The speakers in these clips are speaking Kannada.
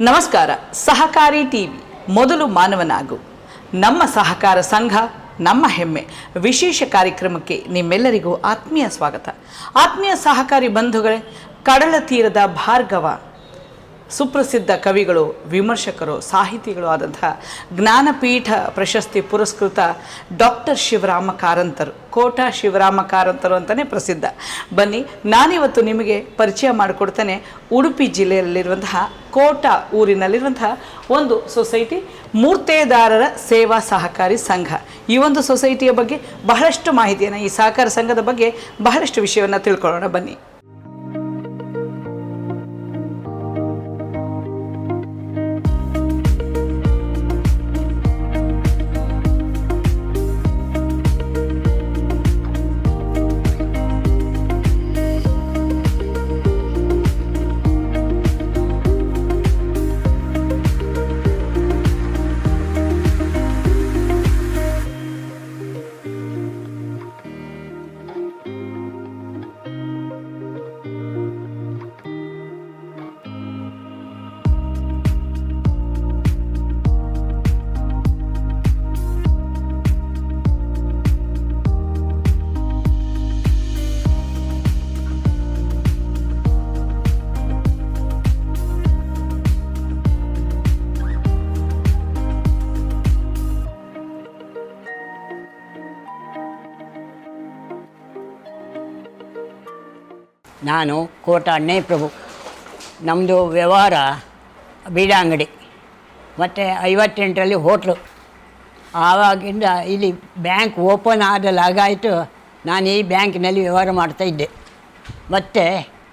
ನಮಸ್ಕಾರ. ಸಹಕಾರಿ ಟಿವಿ ಮೊದಲು ಮಾನವನಾಗು. ನಮ್ಮ ಸಹಕಾರ ಸಂಘ ನಮ್ಮ ಹೆಮ್ಮೆ ವಿಶೇಷ ಕಾರ್ಯಕ್ರಮಕ್ಕೆ ನಿಮ್ಮೆಲ್ಲರಿಗೂ ಆತ್ಮೀಯ ಸ್ವಾಗತ. ಆತ್ಮೀಯ ಸಹಕಾರಿ ಬಂಧುಗಳೇ, ಕಡಲ ತೀರದ ಭಾರ್ಗವ, ಸುಪ್ರಸಿದ್ಧ ಕವಿಗಳು, ವಿಮರ್ಶಕರು, ಸಾಹಿತಿಗಳು ಆದಂತಹ ಜ್ಞಾನಪೀಠ ಪ್ರಶಸ್ತಿ ಪುರಸ್ಕೃತ ಡಾಕ್ಟರ್ ಶಿವರಾಮ ಕಾರಂತರು, ಕೋಟಾ ಶಿವರಾಮ ಕಾರಂತರು ಅಂತಲೇ ಪ್ರಸಿದ್ಧ. ಬನ್ನಿ, ನಾನಿವತ್ತು ನಿಮಗೆ ಪರಿಚಯ ಮಾಡಿಕೊಡ್ತೇನೆ ಉಡುಪಿ ಜಿಲ್ಲೆಯಲ್ಲಿರುವಂತಹ ಕೋಟಾ ಊರಿನಲ್ಲಿರುವಂತಹ ಒಂದು ಸೊಸೈಟಿ, ಮೂರ್ತೇದಾರರ ಸೇವಾ ಸಹಕಾರಿ ಸಂಘ. ಈ ಒಂದು ಸೊಸೈಟಿಯ ಬಗ್ಗೆ ಬಹಳಷ್ಟು ಮಾಹಿತಿಯನ್ನು, ಈ ಸಹಕಾರ ಸಂಘದ ಬಗ್ಗೆ ಬಹಳಷ್ಟು ವಿಷಯವನ್ನು ತಿಳ್ಕೊಳ್ಳೋಣ. ಬನ್ನಿ. ನಾನು ಕೋಟ ಅಣ್ಣಯ್ಯ ಪ್ರಭು. ನಮ್ಮದು ವ್ಯವಹಾರ ಬೀಡ ಅಂಗಡಿ ಮತ್ತು 58ರಲ್ಲಿ ಹೋಟ್ಲು. ಆವಾಗಿಂದ ಇಲ್ಲಿ ಬ್ಯಾಂಕ್ ಓಪನ್ ಆದಲಾಗಾಯಿತು ನಾನು ಈ ಬ್ಯಾಂಕಿನಲ್ಲಿ ವ್ಯವಹಾರ ಮಾಡ್ತಾಯಿದ್ದೆ. ಮತ್ತು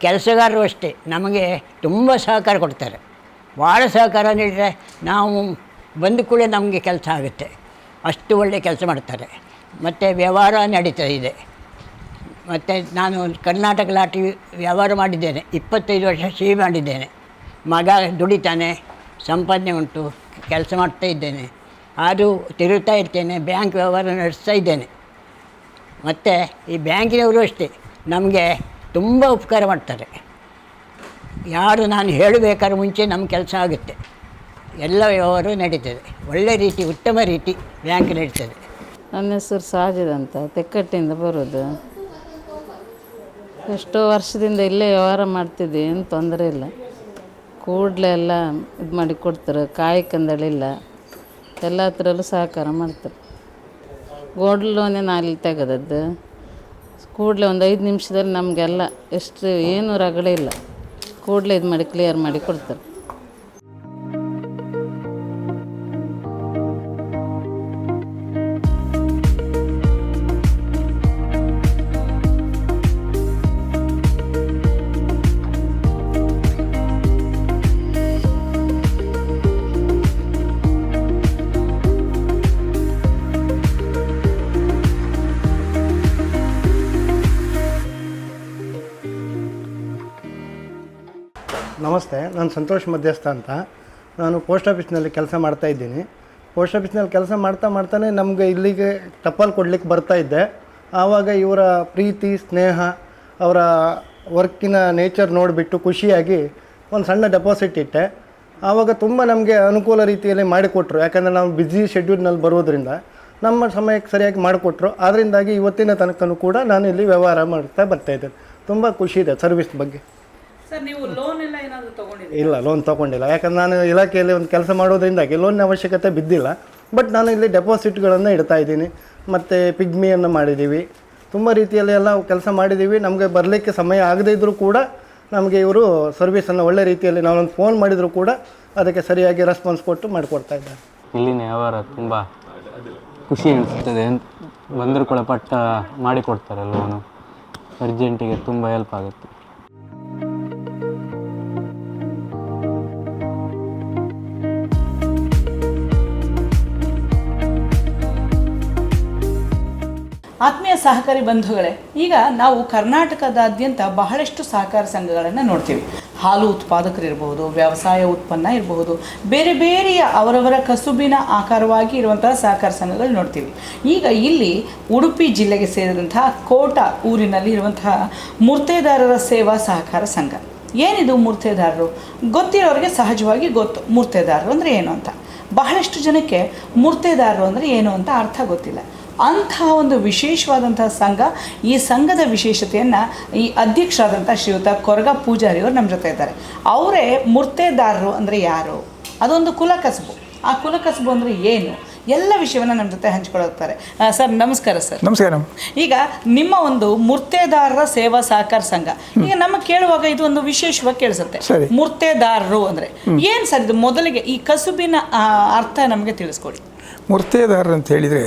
ಕೆಲಸಗಾರರು ಅಷ್ಟೇ ನಮಗೆ ತುಂಬ ಸಹಕಾರ ಕೊಡ್ತಾರೆ. ಭಾಳ ಸಹಕಾರ ನೀಡಿದರೆ ನಾವು ಬಂದ ಕೂಡ ನಮಗೆ ಕೆಲಸ ಆಗುತ್ತೆ, ಅಷ್ಟು ಒಳ್ಳೆಯ ಕೆಲಸ ಮಾಡ್ತಾರೆ. ಮತ್ತು ವ್ಯವಹಾರ ನಡೀತಾ ಇದೆ. ಮತ್ತು ನಾನು ಕರ್ನಾಟಕ ಲಾಟರಿ ವ್ಯವಹಾರ ಮಾಡಿದ್ದೇನೆ, 25 ವರ್ಷ ಸಿಹಿ ಮಾಡಿದ್ದೇನೆ. ಮಗ ದುಡಿತಾನೆ, ಸಂಪಾದನೆ ಉಂಟು, ಕೆಲಸ ಮಾಡ್ತಾ ಇದ್ದೇನೆ, ಆದರೂ ತಿರುಗ್ತಾ ಇರ್ತೇನೆ, ಬ್ಯಾಂಕ್ ವ್ಯವಹಾರ ನಡೆಸ್ತಾ ಇದ್ದೇನೆ. ಮತ್ತು ಈ ಬ್ಯಾಂಕಿನವರು ಅಷ್ಟೇ ನಮಗೆ ತುಂಬ ಉಪಕಾರ ಮಾಡ್ತಾರೆ. ಯಾರು ನಾನು ಹೇಳಬೇಕಾದ್ರೆ ಮುಂಚೆ ನಮ್ಮ ಕೆಲಸ ಆಗುತ್ತೆ, ಎಲ್ಲ ವ್ಯವಹಾರ ನಡೀತದೆ, ಒಳ್ಳೆ ರೀತಿ, ಉತ್ತಮ ರೀತಿ ಬ್ಯಾಂಕ್ ನಡೀತದೆ. ನನ್ನ ಹೆಸರು ಸಾಜಿದ್ ಅಂತ, ತೆಕ್ಕಟ್ಟಿಂದ ಬರೋದು. ಎಷ್ಟೋ ವರ್ಷದಿಂದ ಇಲ್ಲೇ ವ್ಯವಹಾರ ಮಾಡ್ತಿದ್ವಿ, ಏನು ತೊಂದರೆ ಇಲ್ಲ. ಕೂಡಲೇ ಎಲ್ಲ ಇದು ಮಾಡಿ ಕೊಡ್ತಾರೆ, ಕಾಯಕಂದಳಿಲ್ಲ, ಎಲ್ಲ ಥರಲ್ಲೂ ಸಹಕಾರ ಮಾಡ್ತಾರೆ. ಗೋಲ್ಡ್ ಲೋನೇ ನಾನು ಇಲ್ಲಿ ತೆಗೆದದ್ದು. ಕೂಡಲೇ ಒಂದು 5 ನಿಮಿಷದಲ್ಲಿ ನಮಗೆಲ್ಲ ಎಷ್ಟು ಏನೂ ರಗಳೆ ಇಲ್ಲ, ಕೂಡಲೇ ಇದು ಮಾಡಿ ಕ್ಲಿಯರ್ ಮಾಡಿ ಕೊಡ್ತಾರೆ. ನಮಸ್ತೆ, ನಾನು ಸಂತೋಷ್ ಮಧ್ಯಸ್ಥ ಅಂತ. ನಾನು ಪೋಸ್ಟ್ ಆಫೀಸ್ನಲ್ಲಿ ಕೆಲಸ ಮಾಡ್ತಾಯಿದ್ದೀನಿ. ಪೋಸ್ಟ್ ಆಫೀಸ್ನಲ್ಲಿ ಕೆಲಸ ಮಾಡ್ತಾನೆ ನಮಗೆ ಇಲ್ಲಿಗೆ ಟಪಾಲ್ ಕೊಡ್ಲಿಕ್ಕೆ ಬರ್ತಾಯಿದ್ದೆ. ಆವಾಗ ಇವರ ಪ್ರೀತಿ, ಸ್ನೇಹ, ಅವರ ವರ್ಕಿನ ನೇಚರ್ ನೋಡಿಬಿಟ್ಟು ಖುಷಿಯಾಗಿ ಒಂದು ಸಣ್ಣ ಡೆಪಾಸಿಟ್ ಇಟ್ಟೆ. ಆವಾಗ ತುಂಬ ನಮಗೆ ಅನುಕೂಲ ರೀತಿಯಲ್ಲಿ ಮಾಡಿಕೊಟ್ರು. ಯಾಕಂದರೆ ನಾವು ಬ್ಯುಸಿ ಶೆಡ್ಯೂಲ್ನಲ್ಲಿ ಬರೋದ್ರಿಂದ ನಮ್ಮ ಸಮಯಕ್ಕೆ ಸರಿಯಾಗಿ ಮಾಡಿಕೊಟ್ರು. ಅದರಿಂದಾಗಿ ಇವತ್ತಿನ ತನಕನೂ ಕೂಡ ನಾನು ಇಲ್ಲಿ ವ್ಯವಹಾರ ಮಾಡ್ತಾ ಬರ್ತಾಯಿದ್ದೇನೆ. ತುಂಬ ಖುಷಿ ಇದೆ ಸರ್ವಿಸ್ ಬಗ್ಗೆ. ಸರ್, ನೀವು ಲೋನ್ ಎಲ್ಲ ಏನಾದರೂ ತೊಗೊಂಡಿದ್ದೀರಾ? ಇಲ್ಲ, ಲೋನ್ ತೊಗೊಂಡಿಲ್ಲ. ಯಾಕಂದ್ರೆ ನಾನು ಇಲಾಖೆಯಲ್ಲಿ ಒಂದು ಕೆಲಸ ಮಾಡೋದ್ರಿಂದಾಗಿ ಲೋನಿನ ಅವಶ್ಯಕತೆ ಬಿದ್ದಿಲ್ಲ. ಬಟ್ ನಾನು ಇಲ್ಲಿ ಡೆಪಾಸಿಟ್ಗಳನ್ನು ಇಡ್ತಾ ಇದ್ದೀನಿ. ಮತ್ತು ಪಿಗ್ಮಿಯನ್ನು ಮಾಡಿದ್ದೀವಿ, ತುಂಬ ರೀತಿಯಲ್ಲಿ ಎಲ್ಲ ಕೆಲಸ ಮಾಡಿದ್ದೀವಿ. ನಮಗೆ ಬರಲಿಕ್ಕೆ ಸಮಯ ಆಗದೇ ಇದ್ದರೂ ಕೂಡ ನಮಗೆ ಇವರು ಸರ್ವಿಸನ್ನು ಒಳ್ಳೆ ರೀತಿಯಲ್ಲಿ ನಾವೊಂದು ಫೋನ್ ಮಾಡಿದರೂ ಕೂಡ ಅದಕ್ಕೆ ಸರಿಯಾಗಿ ರೆಸ್ಪಾನ್ಸ್ ಕೊಟ್ಟು ಮಾಡಿಕೊಡ್ತಾ ಇದ್ದಾರೆ. ಇಲ್ಲಿನ ವ್ಯವಹಾರ ತುಂಬ ಖುಷಿ ಅನಿಸ್ತದೆ. ಬಂದರೂ ಕೂಡ ಪಟ್ಟ ಮಾಡಿಕೊಡ್ತಾರೆ ಲೋನು. ಅರ್ಜೆಂಟಿಗೆ ತುಂಬ ಹೆಲ್ಪ್ ಆಗುತ್ತೆ. ಆತ್ಮೀಯ ಸಹಕಾರಿ ಬಂಧುಗಳೇ, ಈಗ ನಾವು ಕರ್ನಾಟಕದಾದ್ಯಂತ ಬಹಳಷ್ಟು ಸಹಕಾರ ಸಂಘಗಳನ್ನು ನೋಡ್ತೀವಿ. ಹಾಲು ಉತ್ಪಾದಕರಿರಬಹುದು, ವ್ಯವಸಾಯ ಉತ್ಪನ್ನ ಇರಬಹುದು, ಬೇರೆ ಬೇರೆಯ ಅವರವರ ಕಸುಬಿನ ಆಕಾರವಾಗಿ ಇರುವಂತಹ ಸಹಕಾರ ಸಂಘಗಳು ನೋಡ್ತೀವಿ. ಈಗ ಇಲ್ಲಿ ಉಡುಪಿ ಜಿಲ್ಲೆಗೆ ಸೇರಿದಂತಹ ಕೋಟ ಊರಿನಲ್ಲಿ ಇರುವಂತಹ ಮೂರ್ತೇದಾರರ ಸೇವಾ ಸಹಕಾರ ಸಂಘ. ಏನಿದು ಮೂರ್ತೆದಾರರು? ಗೊತ್ತಿರೋರಿಗೆ ಸಹಜವಾಗಿ ಗೊತ್ತು ಮೂರ್ತೆದಾರರು ಅಂದರೆ ಏನು ಅಂತ. ಬಹಳಷ್ಟು ಜನಕ್ಕೆ ಮೂರ್ತೆದಾರರು ಅಂದರೆ ಏನು ಅಂತ ಅರ್ಥ ಗೊತ್ತಿಲ್ಲ. ಅಂತಹ ಒಂದು ವಿಶೇಷವಾದಂತಹ ಸಂಘ, ಈ ಸಂಘದ ವಿಶೇಷತೆಯನ್ನು ಈ ಅಧ್ಯಕ್ಷರಾದಂಥ ಶ್ರೀಯುತ ಕೊರಗ ಪೂಜಾರಿಯವರು ನಮ್ಮ ಜೊತೆ ಇದ್ದಾರೆ. ಅವರೇ ಮೂರ್ತೆದಾರರು ಅಂದರೆ ಯಾರು, ಅದೊಂದು ಕುಲಕಸಬು, ಆ ಕುಲಕಸಬು ಅಂದರೆ ಏನು, ಎಲ್ಲ ವಿಷಯವನ್ನು ನಮ್ಮ ಜೊತೆ ಹಂಚ್ಕೊಳ್ತಾರೆ. ಸರ್ ನಮಸ್ಕಾರ. ಸರ್ ನಮಸ್ಕಾರ. ಈಗ ನಿಮ್ಮ ಒಂದು ಮೂರ್ತೆದಾರರ ಸೇವಾ ಸಹಕಾರ ಸಂಘ, ಈಗ ನಮಗೆ ಕೇಳುವಾಗ ಇದು ಒಂದು ವಿಶೇಷವಾಗಿ ಕೇಳಿಸುತ್ತೆ. ಮೂರ್ತೆದಾರರು ಅಂದರೆ ಏನು ಸರ್ ಇದು? ಮೊದಲಿಗೆ ಈ ಕಸುಬಿನ ಅರ್ಥ ನಮಗೆ ತಿಳಿಸ್ಕೊಡಿ. ಮೂರ್ತೆದಾರರು ಅಂತ ಹೇಳಿದರೆ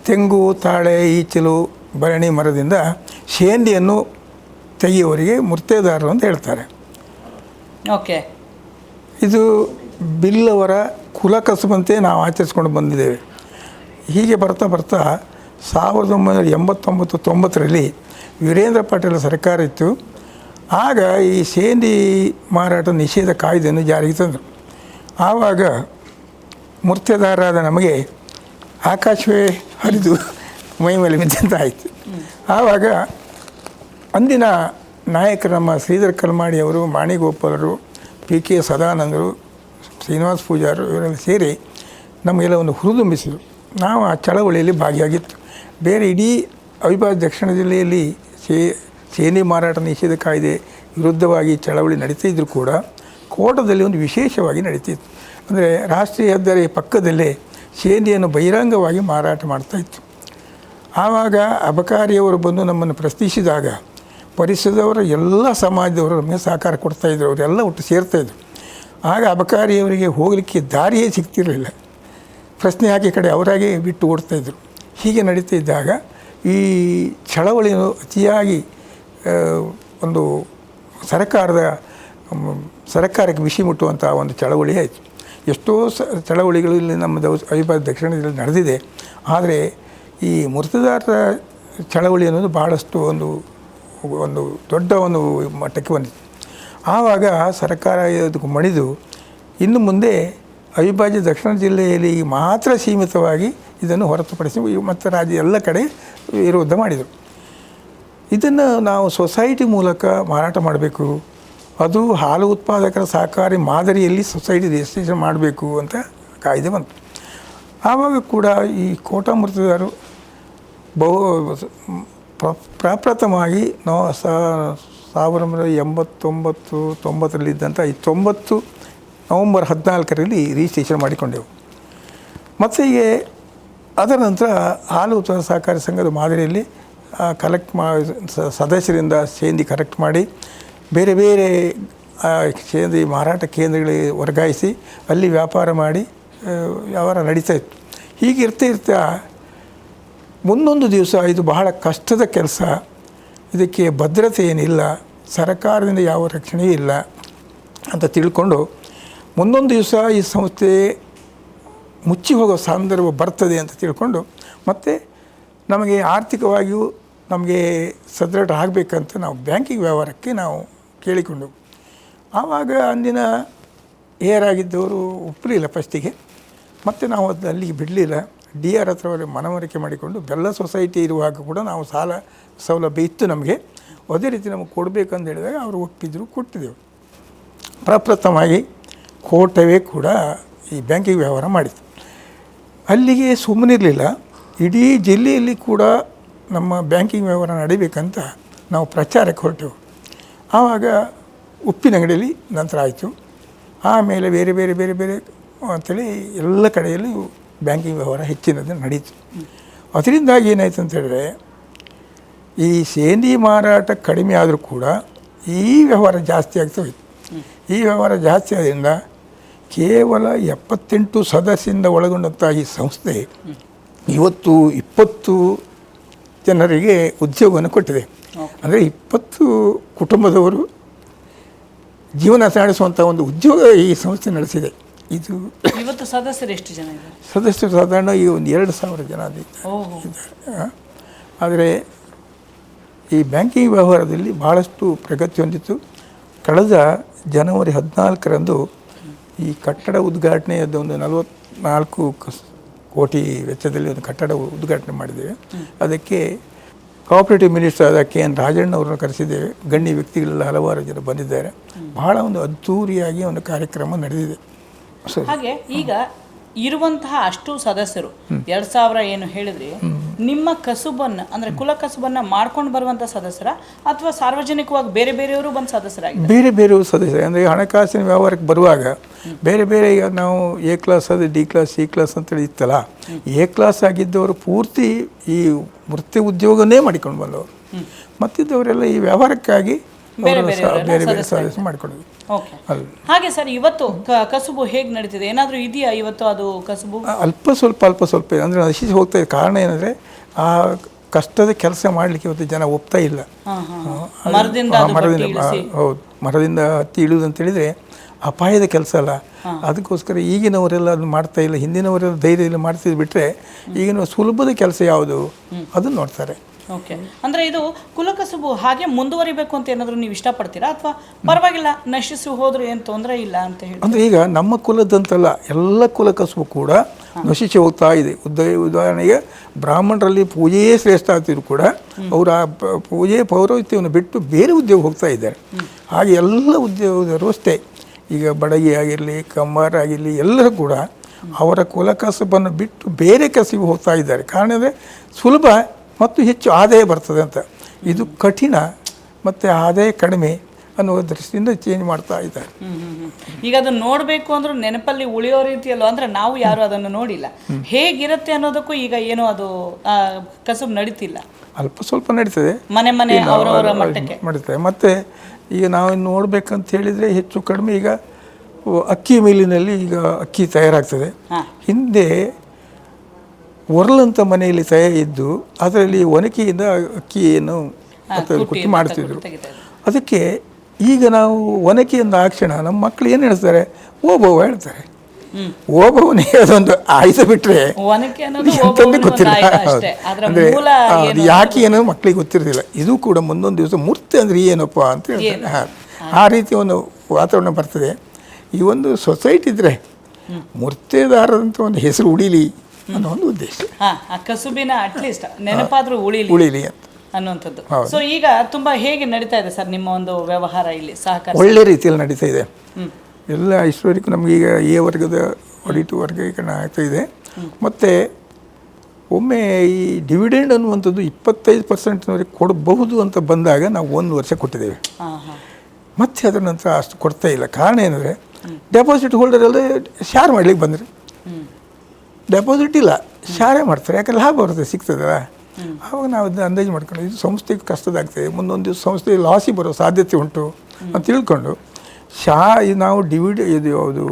ತೆಂಗು, ತಾಳೆ, ಈಚಲು, ಭರಣಿ ಮರದಿಂದ ಶೇಂದಿಯನ್ನು ತೆಗೆಯುವವರಿಗೆ ಮೂರ್ತೆದಾರರು ಅಂತ ಹೇಳ್ತಾರೆ. ಓಕೆ. ಇದು ಬಿಲ್ಲವರ ಕುಲಕಸುಬಂತೆ ನಾವು ಆಚರಿಸ್ಕೊಂಡು ಬಂದಿದ್ದೇವೆ. ಹೀಗೆ ಬರ್ತಾ ಬರ್ತಾ 1989-90ರಲ್ಲಿ ವೀರೇಂದ್ರ ಪಾಟೀಲ್ ಸರ್ಕಾರ ಇತ್ತು. ಆಗ ಈ ಶೇಂದಿ ಮಾರಾಟ ನಿಷೇಧ ಕಾಯ್ದೆಯನ್ನು ಜಾರಿಗೆ ತಂದರು. ಆವಾಗ ಮೂರ್ತೆದಾರರಾದ ನಮಗೆ ಆಕಾಶವೇ ಹರಿದು ಮೈ ಮೇಲೆ ಬಿದ್ದಂತ ಆಯಿತು. ಆವಾಗ ಅಂದಿನ ನಾಯಕರು ನಮ್ಮ ಶ್ರೀಧರ್ ಕಲ್ಮಾಡಿ ಅವರು, ಮಾಣಿಗೋಪಾಲರು, PK ಸದಾನಂದರು, ಶ್ರೀನಿವಾಸ ಪೂಜಾರು ಇವರೆಲ್ಲ ಸೇರಿ ನಮಗೆಲ್ಲ ಒಂದು ಹುರಿದುಂಬಿಸಿದರು. ನಾವು ಆ ಚಳವಳಿಯಲ್ಲಿ ಭಾಗಿಯಾಗಿತ್ತು. ಬೇರೆ ಇಡೀ ಅವಿಭಾಜ್ಯ ದಕ್ಷಿಣ ಜಿಲ್ಲೆಯಲ್ಲಿ ಶೇಂದಿ ಮಾರಾಟ ನಿಷೇಧ ಕಾಯ್ದೆ ವಿರುದ್ಧವಾಗಿ ಚಳವಳಿ ನಡೀತಾ ಇದ್ದರೂ ಕೂಡ ಕೋಟದಲ್ಲಿ ಒಂದು ವಿಶೇಷವಾಗಿ ನಡೀತಿತ್ತು. ಅಂದರೆ ರಾಷ್ಟ್ರೀಯ ಹೆದ್ದಾರಿ ಪಕ್ಕದಲ್ಲೇ ಶೇಂದಿಯನ್ನು ಬಹಿರಂಗವಾಗಿ ಮಾರಾಟ ಮಾಡ್ತಾಯಿತ್ತು. ಆವಾಗ ಅಬಕಾರಿಯವರು ಬಂದು ನಮ್ಮನ್ನು ಪ್ರಶ್ನಿಸಿದಾಗ ಪರಿಸರದವರ ಎಲ್ಲ ಸಮಾಜದವರು ನಮಗೆ ಸಹಕಾರ ಕೊಡ್ತಾಯಿದ್ರು. ಅವರೆಲ್ಲ ಒಟ್ಟು ಸೇರ್ತಾಯಿದ್ರು. ಆಗ ಅಬಕಾರಿಯವರಿಗೆ ಹೋಗಲಿಕ್ಕೆ ದಾರಿಯೇ ಸಿಗ್ತಿರಲಿಲ್ಲ. ಪ್ರಶ್ನೆ ಹಾಕಿ ಕಡೆ ಅವರಾಗೆ ಬಿಟ್ಟು ಓಡ್ತಾಯಿದ್ರು. ಹೀಗೆ ನಡೀತಾ ಇದ್ದಾಗ ಈ ಚಳವಳಿಯನ್ನು ಅತಿಯಾಗಿ ಒಂದು ಸರ್ಕಾರಕ್ಕೆ ಬಿಸಿ ಮುಟ್ಟುವಂಥ ಒಂದು ಚಳವಳಿ ಆಯಿತು. ಎಷ್ಟೋ ಚಳವಳಿಗಳು ಇಲ್ಲಿ ನಮ್ಮ ಅವಿಭಾಜ್ಯ ದಕ್ಷಿಣದಲ್ಲಿ ನಡೆದಿದೆ. ಆದರೆ ಈ ಮೂರ್ತೆದಾರರ ಚಳವಳಿ ಅನ್ನೋದು ಭಾಳಷ್ಟು ಒಂದು ದೊಡ್ಡ ಒಂದು ಮಟ್ಟಕ್ಕೆ ಬಂದಿತ್ತು. ಆವಾಗ ಸರ್ಕಾರ ಇದಕ್ಕೆ ಮಣಿದು ಇನ್ನು ಮುಂದೆ ಅವಿಭಾಜ್ಯ ದಕ್ಷಿಣ ಜಿಲ್ಲೆಯಲ್ಲಿ ಮಾತ್ರ ಸೀಮಿತವಾಗಿ ಇದನ್ನು ಹೊರತುಪಡಿಸಿ ಮತ್ತು ರಾಜ್ಯ ಎಲ್ಲ ಕಡೆ ವಿರೋಧ ಮಾಡಿದರು. ಇದನ್ನು ನಾವು ಸೊಸೈಟಿ ಮೂಲಕ ಮಾರಾಟ ಮಾಡಬೇಕು, ಅದು ಹಾಲು ಉತ್ಪಾದಕರ ಸಹಕಾರಿ ಮಾದರಿಯಲ್ಲಿ ಸೊಸೈಟಿ ರಿಜಿಸ್ಟ್ರೇಷನ್ ಮಾಡಬೇಕು ಅಂತ ಕಾಯ್ದೆ ಬಂತು. ಆವಾಗ ಕೂಡ ಈ ಕೋಟಾ ಮೂರ್ತೆದಾರರು ಪ್ರಪ್ರಥಮವಾಗಿ ನಾವು 1989-90ರಲ್ಲಿದ್ದಂಥ ಈ 90 ನವಂಬರ್ 14ರಲ್ಲಿ ರಿಜಿಸ್ಟ್ರೇಷನ್ ಮಾಡಿಕೊಂಡೆವು. ಮತ್ತು ಹೀಗೆ ಅದರ ನಂತರ ಹಾಲು ಉತ್ಪಾದಕ ಸಹಕಾರಿ ಸಂಘದ ಮಾದರಿಯಲ್ಲಿ ಸದಸ್ಯರಿಂದ ಶೇಂದಿ ಕಲೆಕ್ಟ್ ಮಾಡಿ ಬೇರೆ ಬೇರೆ ಶೇಂದಿ ಮಾರಾಟ ಕೇಂದ್ರಗಳಿಗೆ ವರ್ಗಾಯಿಸಿ ಅಲ್ಲಿ ವ್ಯಾಪಾರ ಮಾಡಿ ವ್ಯವಹಾರ ನಡೀತಾ ಇತ್ತು. ಹೀಗಿರ್ತಾ ಮುಂದೊಂದು ದಿವಸ ಇದು ಬಹಳ ಕಷ್ಟದ ಕೆಲಸ, ಇದಕ್ಕೆ ಭದ್ರತೆ ಏನಿಲ್ಲ, ಸರ್ಕಾರದಿಂದ ಯಾವ ರಕ್ಷಣೆಯೂ ಇಲ್ಲ ಅಂತ ತಿಳ್ಕೊಂಡು ಮುಂದೊಂದು ದಿವಸ ಈ ಸಂಸ್ಥೆ ಮುಚ್ಚಿ ಹೋಗೋ ಸಂದರ್ಭ ಬರ್ತದೆ ಅಂತ ತಿಳ್ಕೊಂಡು ಮತ್ತು ನಮಗೆ ಆರ್ಥಿಕವಾಗಿಯೂ ನಮಗೆ ಸದೃಢ ಆಗಬೇಕಂತ ನಾವು ಬ್ಯಾಂಕಿಂಗ್ ವ್ಯವಹಾರಕ್ಕೆ ನಾವು ಕೇಳಿಕೊಂಡೆವು. ಆವಾಗ ಅಂದಿನ ಏರಾಗಿದ್ದವರು ಒಪ್ಪಲಿಲ್ಲ ಫಸ್ಟಿಗೆ. ಮತ್ತು ನಾವು ಅದು ಅಲ್ಲಿಗೆ ಬಿಡಲಿಲ್ಲ. DR ಹತ್ರ ಮನವರಿಕೆ ಮಾಡಿಕೊಂಡು ಬೆಲ್ಲ ಸೊಸೈಟಿ ಇರುವಾಗ ಕೂಡ ನಾವು ಸಾಲ ಸೌಲಭ್ಯ ಇತ್ತು ನಮಗೆ, ಅದೇ ರೀತಿ ನಮಗೆ ಕೊಡಬೇಕಂತ ಹೇಳಿದಾಗ ಅವರು ಒಪ್ಪಿದ್ರು, ಕೊಟ್ಟಿದ್ದೆವು. ಪ್ರಪ್ರಥಮವಾಗಿ ಕೋಟವೇ ಕೂಡ ಈ ಬ್ಯಾಂಕಿಂಗ್ ವ್ಯವಹಾರ ಮಾಡಿತು. ಅಲ್ಲಿಗೆ ಸುಮ್ಮನಿರಲಿಲ್ಲ, ಇಡೀ ಜಿಲ್ಲೆಯಲ್ಲಿ ಕೂಡ ನಮ್ಮ ಬ್ಯಾಂಕಿಂಗ್ ವ್ಯವಹಾರ ನಡಿಬೇಕಂತ ನಾವು ಪ್ರಚಾರಕ್ಕೆ ಹೊರಟೆವು. ಆವಾಗ ಉಪ್ಪಿನಂಗಡಿಯಲ್ಲಿ ನಂತರ ಆಯಿತು. ಆಮೇಲೆ ಬೇರೆ ಬೇರೆ ಬೇರೆ ಬೇರೆ ಅಂಥೇಳಿ ಎಲ್ಲ ಕಡೆಯಲ್ಲೂ ಬ್ಯಾಂಕಿಂಗ್ ವ್ಯವಹಾರ ಹೆಚ್ಚಿನದು ನಡೀತು. ಅದರಿಂದಾಗಿ ಏನಾಯ್ತು ಅಂತೇಳಿದ್ರೆ ಈ ಶೇಂದಿ ಮಾರಾಟ ಕಡಿಮೆ ಆದರೂ ಕೂಡ ಈ ವ್ಯವಹಾರ ಜಾಸ್ತಿ ಆಗ್ತಾ ಹೋಯಿತು. ಈ ವ್ಯವಹಾರ ಜಾಸ್ತಿ ಆದ್ರಿಂದ ಕೇವಲ 78 ಸದಸ್ಯರಿಂದ ಒಳಗೊಂಡಂಥ ಈ ಸಂಸ್ಥೆ ಇವತ್ತು 20 ಜನರಿಗೆ ಉದ್ಯೋಗವನ್ನು ಕೊಟ್ಟಿದೆ. ಅಂದರೆ 20 ಕುಟುಂಬದವರು ಜೀವನ ಸಾಗಿಸುವಂಥ ಒಂದು ಉದ್ಯೋಗ ಈ ಸಂಸ್ಥೆ ನಡೆಸಿದೆ. ಇದು ಇವತ್ತು ಸದಸ್ಯರು ಎಷ್ಟು ಜನ ಇದ್ದಾರೆ? ಸದಸ್ಯರು ಸಾಧಾರಣ ಈ ಒಂದು 2000 ಜನ ಇದ್ದಾರೆ. ಆದರೆ ಈ ಬ್ಯಾಂಕಿಂಗ್ ವ್ಯವಹಾರದಲ್ಲಿ ಭಾಳಷ್ಟು ಪ್ರಗತಿ ಹೊಂದಿತ್ತು. ಕಳೆದ ಜನವರಿ 14ರಂದು ಈ ಕಟ್ಟಡ ಉದ್ಘಾಟನೆಯದ್ದು ಒಂದು 44 ಕೋಟಿ ವೆಚ್ಚದಲ್ಲಿ ಒಂದು ಕಟ್ಟಡ ಉದ್ಘಾಟನೆ ಮಾಡಿದ್ದೇವೆ. ಅದಕ್ಕೆ ಕೋಆಪರೇಟಿವ್ ಮಿನಿಸ್ಟರ್ ಆದ ಕೆ ಎನ್ ರಾಜಣ್ಣ ಅವರನ್ನು ಕರೆಸಿದ್ದೇವೆ. ಗಣ್ಯ ವ್ಯಕ್ತಿಗಳೆಲ್ಲ ಹಲವಾರು ಜನ ಬಂದಿದ್ದಾರೆ. ಬಹಳ ಒಂದು ಅದ್ಧೂರಿಯಾಗಿ ಒಂದು ಕಾರ್ಯಕ್ರಮ ನಡೆದಿದೆ. ಹಾಗೆ ಈಗ ಇರುವಂತಹ ಅಷ್ಟು ಸದಸ್ಯರು 2000 ಏನು ಹೇಳಿದ್ರಿ, ನಿಮ್ಮ ಕಸುಬನ್ನ ಅಂದ್ರೆ ಕುಲ ಕಸುಬನ್ನ ಮಾಡ್ಕೊಂಡು ಬರುವಂತ ಸದಸ್ಯರ ಅಥವಾ ಸಾರ್ವಜನಿಕವಾಗಿ ಬೇರೆ ಬೇರೆಯವರು ಬಂದು ಸದಸ್ಯರಾಗಿದ್ದಾರೆ? ಬೇರೆ ಬೇರೆ ಸದಸ್ಯರು ಅಂದರೆ ಹಣಕಾಸಿನ ವ್ಯವಹಾರಕ್ಕೆ ಬರುವಾಗ ಬೇರೆ ಬೇರೆ, ಈಗ ನಾವು ಎ ಕ್ಲಾಸ್ ಅದು ಡಿ ಕ್ಲಾಸ್ ಸಿ ಕ್ಲಾಸ್ ಅಂತೇಳಿ ಇತ್ತಲ್ಲ, ಎ ಕ್ಲಾಸ್ ಆಗಿದ್ದವರು ಪೂರ್ತಿ ಈ ವೃತ್ತಿ ಉದ್ಯೋಗನೇ ಮಾಡಿಕೊಂಡು ಬಂದವರು, ಮತ್ತಿದ್ದವರೆಲ್ಲ ಈ ವ್ಯವಹಾರಕ್ಕಾಗಿ ಬೇರೆ ಬೇರೆ ಸದಸ್ಯ ಮಾಡಿಕೊಳ್ಳೋದು. ಹಾಗೆ ಸರ್, ಇವತ್ತು ಕಸುಬು ಹೇಗೆ ನಡೀತಿದೆ? ಏನಾದರೂ ಇದೆಯಾ ಇವತ್ತು ಅದು ಕಸುಬು? ಅಲ್ಪ ಸ್ವಲ್ಪ ಅಂದರೆ ನಶಿಸಿ ಹೋಗ್ತಾ ಇದೆ. ಕಾರಣ ಏನಂದರೆ ಆ ಕಷ್ಟದ ಕೆಲಸ ಮಾಡಲಿಕ್ಕೆ ಇವತ್ತು ಜನ ಒಪ್ತಾ ಇಲ್ಲ. ಹೌದು, ಮರದಿಂದ ಹತ್ತಿ ಇಳುವುದು ಅಂತ ಹೇಳಿದರೆ ಅಪಾಯದ ಕೆಲಸ ಅಲ್ಲ. ಅದಕ್ಕೋಸ್ಕರ ಈಗಿನವರೆಲ್ಲ ಅದನ್ನು ಮಾಡ್ತಾ ಇಲ್ಲ. ಹಿಂದಿನವರೆಲ್ಲ ಧೈರ್ಯ ಇಲ್ಲ ಮಾಡ್ತಿದ್ದು ಬಿಟ್ಟರೆ ಈಗಿನ ಸುಲಭದ ಕೆಲಸ ಯಾವುದು ಅದನ್ನು ನೋಡ್ತಾರೆ. ಓಕೆ, ಅಂದರೆ ಇದು ಕುಲಕಸುಬು ಹಾಗೆ ಮುಂದುವರಿಬೇಕು ಅಂತ ಏನಾದರೂ ನೀವು ಇಷ್ಟಪಡ್ತೀರಾ, ಅಥವಾ ಪರವಾಗಿಲ್ಲ ನಶಿಸಿ ಹೋದ್ರೆ ಏನು ತೊಂದರೆ ಇಲ್ಲ ಅಂತ ಹೇಳಿ? ಅಂದರೆ ಈಗ ನಮ್ಮ ಕುಲದಂತಲ್ಲ, ಎಲ್ಲ ಕುಲಕಸುಬು ಕೂಡ ನಶಿಸಿ ಹೋಗ್ತಾ ಇದೆ. ಉದಾಹರಣೆಗೆ ಬ್ರಾಹ್ಮಣರಲ್ಲಿ ಪೂಜೆಯೇ ಶ್ರೇಷ್ಠ ಆಗ್ತಿದ್ರು ಕೂಡ ಅವರು ಆ ಪೂಜೆ ಪೌರೋಹಿತ್ಯವನ್ನು ಬಿಟ್ಟು ಬೇರೆ ಉದ್ಯೋಗ ಹೋಗ್ತಾ ಇದ್ದಾರೆ. ಹಾಗೆ ಎಲ್ಲ ಉದ್ಯೋಗದವರು ಅಷ್ಟೇ, ಈಗ ಬಡಗಿ ಆಗಿರಲಿ, ಕಮ್ಮಾರ ಆಗಿರಲಿ, ಎಲ್ಲರೂ ಕೂಡ ಅವರ ಕುಲಕಸುಬನ್ನು ಬಿಟ್ಟು ಬೇರೆ ಕಸುಬು ಹೋಗ್ತಾ ಇದ್ದಾರೆ. ಕಾರಣ ಅಂದರೆ ಸುಲಭ ಮತ್ತು ಹೆಚ್ಚು ಆದಾಯ ಬರ್ತದೆ ಅಂತ. ಇದು ಕಠಿಣ ಮತ್ತು ಆದಾಯ ಕಡಿಮೆ ಅನ್ನುವ ದೃಷ್ಟಿಯಿಂದ ಚೇಂಜ್ ಮಾಡ್ತಾ ಇದ್ದಾರೆ. ಈಗ ಅದನ್ನು ನೋಡಬೇಕು ಅಂದ್ರೆ ನೆನಪಲ್ಲಿ ಉಳಿಯೋ ರೀತಿಯಲ್ಲೋ, ಅಂದರೆ ನಾವು ಯಾರು ಅದನ್ನು ನೋಡಿಲ್ಲ, ಹೇಗಿರುತ್ತೆ ಅನ್ನೋದಕ್ಕೂ ಈಗ ಏನೋ ಅದು ಕಸುಬು ನಡೀತಿಲ್ಲ. ಅಲ್ಪ ಸ್ವಲ್ಪ ನಡೀತದೆ, ಮನೆ ಅವರವರ ಮಟ್ಟಕ್ಕೆ ನಡೀತದೆ. ಮತ್ತು ಈಗ ನಾವು ನೋಡಬೇಕಂತ ಹೇಳಿದರೆ ಹೆಚ್ಚು ಕಡಿಮೆ ಈಗ ಅಕ್ಕಿ ಮಿಲ್ಲಿನಲ್ಲಿ ಈಗ ಅಕ್ಕಿ ತಯಾರಾಗ್ತದೆ. ಹಿಂದೆ ಒರಲಂತ ಮನೆಯಲ್ಲಿ ಇದ್ದು ಅದರಲ್ಲಿ ಒನಕೆಯಿಂದ ಅಕ್ಕಿಯನ್ನು ಕುಟ್ಟಿ ಮಾಡ್ತಿದ್ರು. ಅದಕ್ಕೆ ಈಗ ನಾವು ಒನಕೆಯಿಂದ ಆ ಕ್ಷಣ ನಮ್ಮ ಮಕ್ಕಳು ಏನು ಹೇಳ್ತಾರೆ, ಓಬವ್ವ ಹೇಳ್ತಾರೆ. ಓಬವ್ವನೇ ಅದೊಂದು ಆಯ್ತು ಬಿಟ್ಟರೆ ಎಂತಂದು ಗೊತ್ತಿಲ್ಲ. ಅಂದರೆ ಅದು ಯಾಕೆ ಏನೋ ಮಕ್ಕಳಿಗೆ ಗೊತ್ತಿರೋದಿಲ್ಲ. ಇದು ಕೂಡ ಮುಂದೊಂದು ದಿವಸ ಮೂರ್ತಿ ಅಂದರೆ ಏನಪ್ಪ ಅಂತ ಹೇಳ್ತಾರೆ. ಆ ರೀತಿ ಒಂದು ವಾತಾವರಣ ಬರ್ತದೆ. ಈ ಒಂದು ಸೊಸೈಟಿ ಇದ್ದರೆ ಮೂರ್ತಿದಾರದಂಥ ಒಂದು ಹೆಸರು ಉಳಿಲಿ ಅನ್ನೋ ಒಂದು ಉದ್ದೇಶ, ಕಸುಬಿನ ಅಟ್ಲೀಸ್ಟ್ ನೆನಪಾದ್ರೂ ಉಳಿಲಿ ಅಂತ ಅನ್ನುವಂಥದ್ದು. ಸೊ ಈಗ ತುಂಬಾ ಹೇಗೆ ನಡೀತಾ ಇದೆ ಸರ್ ನಿಮ್ಮ ಒಂದು ವ್ಯವಹಾರ ಇಲ್ಲಿ ಸಹಕಾರ? ಒಳ್ಳೆ ರೀತಿಯಲ್ಲಿ ನಡೀತಾ ಇದೆ. ಎಲ್ಲ ಇಷ್ಟವರೆಗೂ ನಮಗೀಗ ಎ ವರ್ಗದ ಆಡಿಟ್ ವರ್ಗೀಕರಣ ಆಗ್ತಾ ಇದೆ. ಮತ್ತು ಒಮ್ಮೆ ಈ ಡಿವಿಡೆಂಡ್ ಅನ್ನುವಂಥದ್ದು 25% ಕೊಡಬಹುದು ಅಂತ ಬಂದಾಗ ನಾವು 1 ವರ್ಷ ಕೊಟ್ಟಿದ್ದೇವೆ. ಮತ್ತೆ ಅದರ ನಂತರ ಅಷ್ಟು ಕೊಡ್ತಾ ಇಲ್ಲ. ಕಾರಣ ಏನಂದರೆ ಡೆಪಾಸಿಟ್ ಹೋಲ್ಡರ್ ಎಲ್ಲ ಶೇರ್ ಮಾಡ್ಲಿಕ್ಕೆ ಬಂದರೆ ಡೆಪಾಸಿಟ್ ಇಲ್ಲ, ಶಾರೆ ಮಾಡ್ತಾರೆ. ಯಾಕಂದ್ರೆ ಲಾಭ ಬರುತ್ತೆ, ಸಿಗ್ತದಲ್ಲ. ಆವಾಗ ನಾವು ಅದನ್ನ ಅಂದಾಜು ಮಾಡ್ಕೊಂಡು ಇದು ಸಂಸ್ಥೆಗೆ ಕಷ್ಟದಾಗ್ತದೆ, ಮುಂದೊಂದು ದಿವಸ ಸಂಸ್ಥೆ ಲಾಸಿಗೆ ಬರೋ ಸಾಧ್ಯತೆ ಉಂಟು ಅಂತ ತಿಳ್ಕೊಂಡು ನಾವು ಇದು ಯಾವುದು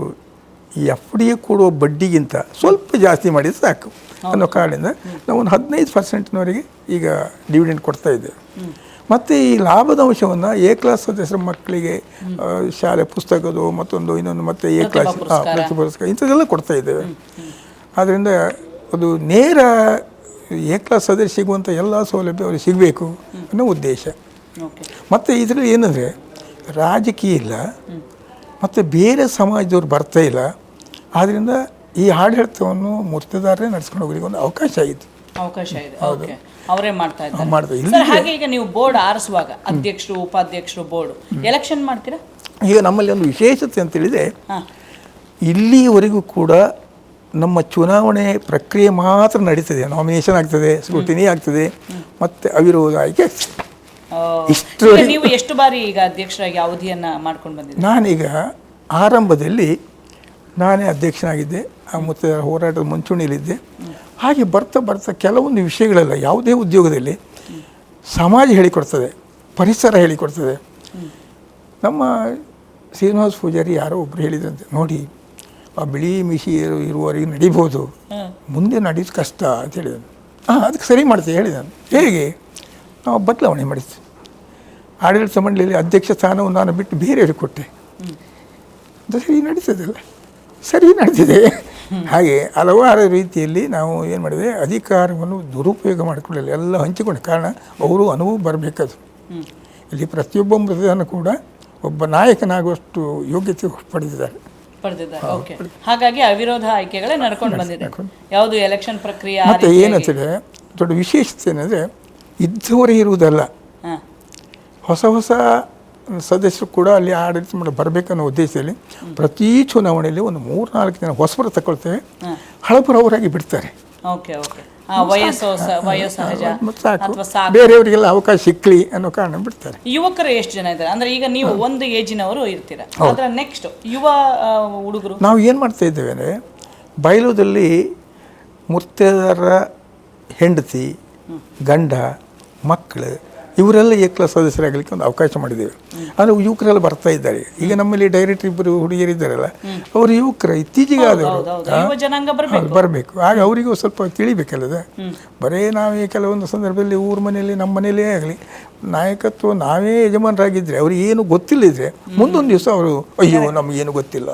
ಈ ಎಫ್ ಡಿ ಎ ಕೊಡುವ ಬಡ್ಡಿಗಿಂತ ಸ್ವಲ್ಪ ಜಾಸ್ತಿ ಮಾಡಿದ್ರೆ ಸಾಕು ಅನ್ನೋ ಕಾರಣದಿಂದ ನಾವು ಒಂದು 15%ವರೆಗೆ ಈಗ ಡಿವಿಡೆಂಡ್ ಕೊಡ್ತಾ ಇದ್ದೇವೆ. ಮತ್ತು ಈ ಲಾಭದ ಅಂಶವನ್ನು ಎ ಕ್ಲಾಸ್ ಸದಸ್ಯರ ಮಕ್ಕಳಿಗೆ ಶಾಲೆ ಪುಸ್ತಕದ್ದು ಮತ್ತೊಂದು ಇನ್ನೊಂದು ಮತ್ತು ಎ ಕ್ಲಾಸ್ ಪ್ರತಿ ಪುರಸ್ಕಾರ ಇಂಥದ್ದೆಲ್ಲ ಕೊಡ್ತಾ ಇದ್ದೇವೆ. ಆದ್ದರಿಂದ ಅದು ನೇರ ಎ ಕ್ಲಾಸ್ ಸದಸ್ಯ ಸಿಗುವಂಥ ಎಲ್ಲ ಸೌಲಭ್ಯ ಅವ್ರಿಗೆ ಸಿಗಬೇಕು ಅನ್ನೋ ಉದ್ದೇಶ. ಮತ್ತು ಇದರಲ್ಲಿ ಏನಂದರೆ ರಾಜಕೀಯ ಇಲ್ಲ ಮತ್ತು ಬೇರೆ ಸಮಾಜದವ್ರು ಬರ್ತಾ ಇಲ್ಲ. ಆದ್ದರಿಂದ ಈ ಆಡಳಿತವನ್ನು ಮೂರ್ತಿದಾರರೇ ನಡೆಸ್ಕೊಂಡು ಹೋಗ್ಲಿಕ್ಕೆ ಒಂದು ಅವಕಾಶ ಆಯಿತು. ಹೌದು, ಅವರೇ ಮಾಡ್ತಾ ಇದ್ದಾರೆ. ಹಾಗೆ ಈಗ ನೀವು ಬೋರ್ಡ್ ಆರಿಸುವಾಗ ಅಧ್ಯಕ್ಷರು ಉಪಾಧ್ಯಕ್ಷರು ಬೋರ್ಡ್ ಎಲೆಕ್ಷನ್ ಮಾಡ್ತೀರಾ? ಈಗ ನಮ್ಮಲ್ಲಿ ಒಂದು ವಿಶೇಷತೆ ಅಂತೇಳಿದರೆ ಇಲ್ಲಿವರೆಗೂ ಕೂಡ ನಮ್ಮ ಚುನಾವಣೆ ಪ್ರಕ್ರಿಯೆ ಮಾತ್ರ ನಡೀತದೆ. ನಾಮಿನೇಷನ್ ಆಗ್ತದೆ, ಸ್ಕ್ರೂಟಿನಿ ಆಗ್ತದೆ, ಮತ್ತು ಅವಿರೋಧ ಆಯ್ಕೆ. ನೀವು ಎಷ್ಟು ಬಾರಿ ಈಗ ಅಧ್ಯಕ್ಷರಾಗಿ ಅವಧಿಯನ್ನು ಮಾಡ್ಕೊಂಡು ಬಂದಿದ್ದೀರಿ? ನಾನೀಗ ಆರಂಭದಲ್ಲಿ ನಾನೇ ಅಧ್ಯಕ್ಷನಾಗಿದ್ದೆ, ಆ ಮತ್ತು ಹೋರಾಟದ ಮುಂಚೂಣಿಯಲ್ಲಿದ್ದೆ. ಹಾಗೆ ಬರ್ತಾ ಕೆಲವೊಂದು ವಿಷಯಗಳೆಲ್ಲ ಯಾವುದೇ ಉದ್ಯೋಗದಲ್ಲಿ ಸಮಾಜ ಹೇಳಿಕೊಡ್ತದೆ, ಪರಿಸರ ಹೇಳಿಕೊಡ್ತದೆ. ನಮ್ಮ ಶ್ರೀನಿವಾಸ ಪೂಜಾರಿ ಯಾರೋ ಒಬ್ಬರು ಹೇಳಿದ್ರಂತೆ, ನೋಡಿ ಆ ಬಿಳಿ ಮಿಷಿ ಇರುವವರೆಗೆ ನಡಿಬೋದು, ಮುಂದೆ ನಡೆಯೋದು ಕಷ್ಟ ಅಂತ ಹೇಳಿದನು. ಅದಕ್ಕೆ ಸರಿ ಮಾಡ್ತೀವಿ ಹೇಳಿದನು. ಹೇಗೆ? ನಾವು ಬದಲಾವಣೆ ಮಾಡಿದ್ವಿ. ಆಡಳಿತ ಮಂಡಳಿಯಲ್ಲಿ ಅಧ್ಯಕ್ಷ ಸ್ಥಾನವನ್ನು ನಾನು ಬಿಟ್ಟು ಬೇರೆಯವ್ರಿಗೆ ಕೊಟ್ಟೆ. ಅದು ಸರಿ ನಡೀತದಲ್ಲ, ಸರಿ ನಡೀತಿದೆ. ಹಾಗೆ ಹಲವಾರು ರೀತಿಯಲ್ಲಿ ನಾವು ಏನು ಮಾಡಿದೆ, ಅಧಿಕಾರವನ್ನು ದುರುಪಯೋಗ ಮಾಡಿಕೊಳ್ಳಲಿಲ್ಲ, ಎಲ್ಲ ಹಂಚಿಕೊಂಡೆ. ಕಾರಣ ಅವರು ಅನುಭವ ಬರಬೇಕದು. ಇಲ್ಲಿ ಪ್ರತಿಯೊಬ್ಬ ಮತದಾನ ಕೂಡ ಒಬ್ಬ ನಾಯಕನಾಗುವಷ್ಟು ಯೋಗ್ಯತೆ ಪಡೆದಿದ್ದಾರೆ. ಹಾಗಾಗಿ ಅವಿರೋಧ ಆಯ್ಕೆಗಳೇ ನಡ್ಕೊಂಡು ಬಂದಿದೆ. ಯಾವುದು ಎಲೆಕ್ಷನ್ ಪ್ರಕ್ರಿಯೆ ಮತ್ತು ಏನಂತಂದರೆ ದೊಡ್ಡ ವಿಶೇಷತೆ ಏನಂದರೆ ಇದ್ದವರೇ ಇರುವುದಲ್ಲ, ಹಾಂ ಹೊಸ ಹೊಸ ಸದಸ್ಯರು ಕೂಡ ಅಲ್ಲಿ ಆಡಳಿತ ಮಾಡಿ ಬರಬೇಕನ್ನೋ ಉದ್ದೇಶದಲ್ಲಿ ಪ್ರತಿ ಚುನಾವಣೆಯಲ್ಲಿ ಒಂದು 3-4 ಜನ ಹೊಸಬರು ತಗೊಳ್ತೇವೆ, ಹಳಬರು ಅವರಾಗಿ ಬಿಡ್ತಾರೆ. ಓಕೆ ಓಕೆ ವಯೋಸಹಜ ಮತ್ತು ಸಾಕು, ಅಥವಾ ಸಾಕು. ಬೇರೆಯವರಿಗೆಲ್ಲ ಅವಕಾಶ ಸಿಕ್ಕಲಿ ಅನ್ನೋ ಕಾರಣ ಬಿಡ್ತಾರೆ. ಯುವಕರು ಎಷ್ಟು ಜನ ಇದ್ದಾರೆ? ಅಂದ್ರೆ ಈಗ ನೀವು ಒಂದು ಏಜಿನವರು ಇರ್ತೀರ, ಅದರ ನೆಕ್ಸ್ಟ್ ಯುವ ಹುಡುಗರು ನಾವು ಏನು ಮಾಡ್ತಾ ಇದ್ದೇವೆ ಅಂದರೆ, ಬಯಲುದಲ್ಲಿ ಮುರ್ತೇದಾರರ ಹೆಂಡತಿ, ಗಂಡ, ಮಕ್ಕಳು ಇವರೆಲ್ಲ ಏಕಲ ಸದಸ್ಯರಾಗಲಿಕ್ಕೆ ಒಂದು ಅವಕಾಶ ಮಾಡಿದ್ದೇವೆ. ಅಂದರೆ ಯುವಕರೆಲ್ಲ ಬರ್ತಾ ಇದ್ದಾರೆ. ಈಗ ನಮ್ಮಲ್ಲಿ ಡೈರೆಕ್ಟ್ ಇಬ್ಬರು ಹುಡುಗಿಯರಿದ್ದಾರಲ್ಲ, ಅವರು ಯುವಕರು ಇತ್ತೀಚೆಗೆ ಆದವರು ಬರಬೇಕು. ಆಗ ಅವರಿಗೂ ಸ್ವಲ್ಪ ತಿಳಿಬೇಕಲ್ಲದ. ಬರೀ ನಾವೇ ಕೆಲವೊಂದು ಸಂದರ್ಭದಲ್ಲಿ ಊರ ಮನೆಯಲ್ಲಿ, ನಮ್ಮ ಮನೆಯಲ್ಲೇ ಆಗಲಿ, ನಾಯಕತ್ವ ನಾವೇ ಯಜಮಾನರಾಗಿದ್ದರೆ ಅವ್ರಿಗೆ ಏನು ಗೊತ್ತಿಲ್ಲದಿದ್ರೆ ಮುಂದೊಂದು ದಿವಸ ಅವರು ಅಯ್ಯೋ ನಮಗೇನು ಗೊತ್ತಿಲ್ಲ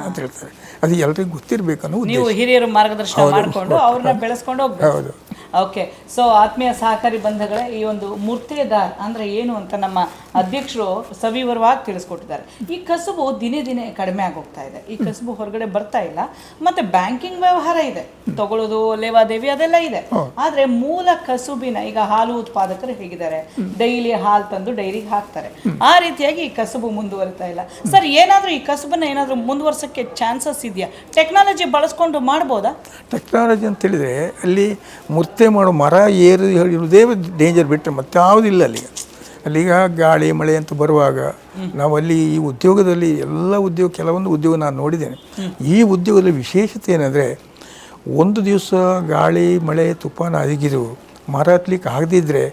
ಅಂತ ಹೇಳ್ತಾರೆ. ಅದು ಎಲ್ರಿಗೂ ಗೊತ್ತಿರಬೇಕನ್ನೋ ನೀವು ಹಿರಿಯರು ಮಾರ್ಗದರ್ಶನ ಮಾಡಿಕೊಂಡು ಅವ್ರನ್ನ ಬೆಳೆಸ್ಕೊಂಡು ಹೋಗ್ಬೇಕು. ಹೌದು. ಓಕೆ, ಸೊ ಆತ್ಮೀಯ ಸಹಕಾರಿ ಬಂಧುಗಳೇ, ಈ ಒಂದು ಮೂರ್ತೆದಾರ್ ಅಂದ್ರೆ ಏನು ಅಂತ ನಮ್ಮ ಅಧ್ಯಕ್ಷರು ಸವಿವರವಾಗಿ ತಿಳಿಸ್ಕೊಟ್ಟಿದ್ದಾರೆ. ಈ ಕಸುಬು ದಿನೇ ದಿನೇ ಕಡಿಮೆ ಆಗೋಗ್ತಾ ಇದೆ. ಈ ಕಸುಬು ಹೊರಗಡೆ ಬರ್ತಾ ಇಲ್ಲ. ಮತ್ತೆ ಬ್ಯಾಂಕಿಂಗ್ ವ್ಯವಹಾರ ಇದೆ, ತಗೊಳ್ಳೋದು, ಲೇವಾದೇವಿ ಅದೆಲ್ಲ ಇದೆ. ಆದ್ರೆ ಮೂಲ ಕಸುಬಿನ, ಈಗ ಹಾಲು ಉತ್ಪಾದಕರು ಹೇಗಿದ್ದಾರೆ, ಡೈಲಿ ಹಾಲು ತಂದು ಡೈರಿಗೆ ಹಾಕ್ತಾರೆ, ಆ ರೀತಿಯಾಗಿ ಈ ಕಸುಬು ಮುಂದುವರಿತಾ ಇಲ್ಲ. ಸರ್, ಏನಾದರೂ ಈ ಕಸುಬನ್ನ ಏನಾದರೂ ಮುಂದುವರ್ಸೋಕ್ಕೆ ಚಾನ್ಸಸ್ ಇದೆಯಾ? ಟೆಕ್ನಾಲಜಿ ಬಳಸ್ಕೊಂಡು ಮಾಡ್ಬೋದಾ? ಟೆಕ್ನಾಲಜಿ ಅಂತ ಹೇಳಿದರೆ ಅಲ್ಲಿ ಮೂರ್ತೆ ಮಾಡೋ ಮರ ಇರುವುದೇ ಡೇಂಜರ್, ಬಿಟ್ಟರೆ ಮತ್ತೆ ಯಾವುದಿಲ್ಲ ಅಲ್ಲಿಗ ಗಾಳಿ ಮಳೆ ಅಂತ ಬರುವಾಗ ನಾವಲ್ಲಿ ಈ ಉದ್ಯೋಗದಲ್ಲಿ ಕೆಲವೊಂದು ಉದ್ಯೋಗ ನಾನು ನೋಡಿದ್ದೇನೆ. ಈ ಉದ್ಯೋಗದಲ್ಲಿ ವಿಶೇಷತೆ ಏನಂದರೆ, ಒಂದು ದಿವಸ ಗಾಳಿ ಮಳೆ ತುಫಾನ ಆಗಿರು ಮರ ಹತ್ಲಿಕ್ಕೆ ಆಗದಿದ್ದರೆ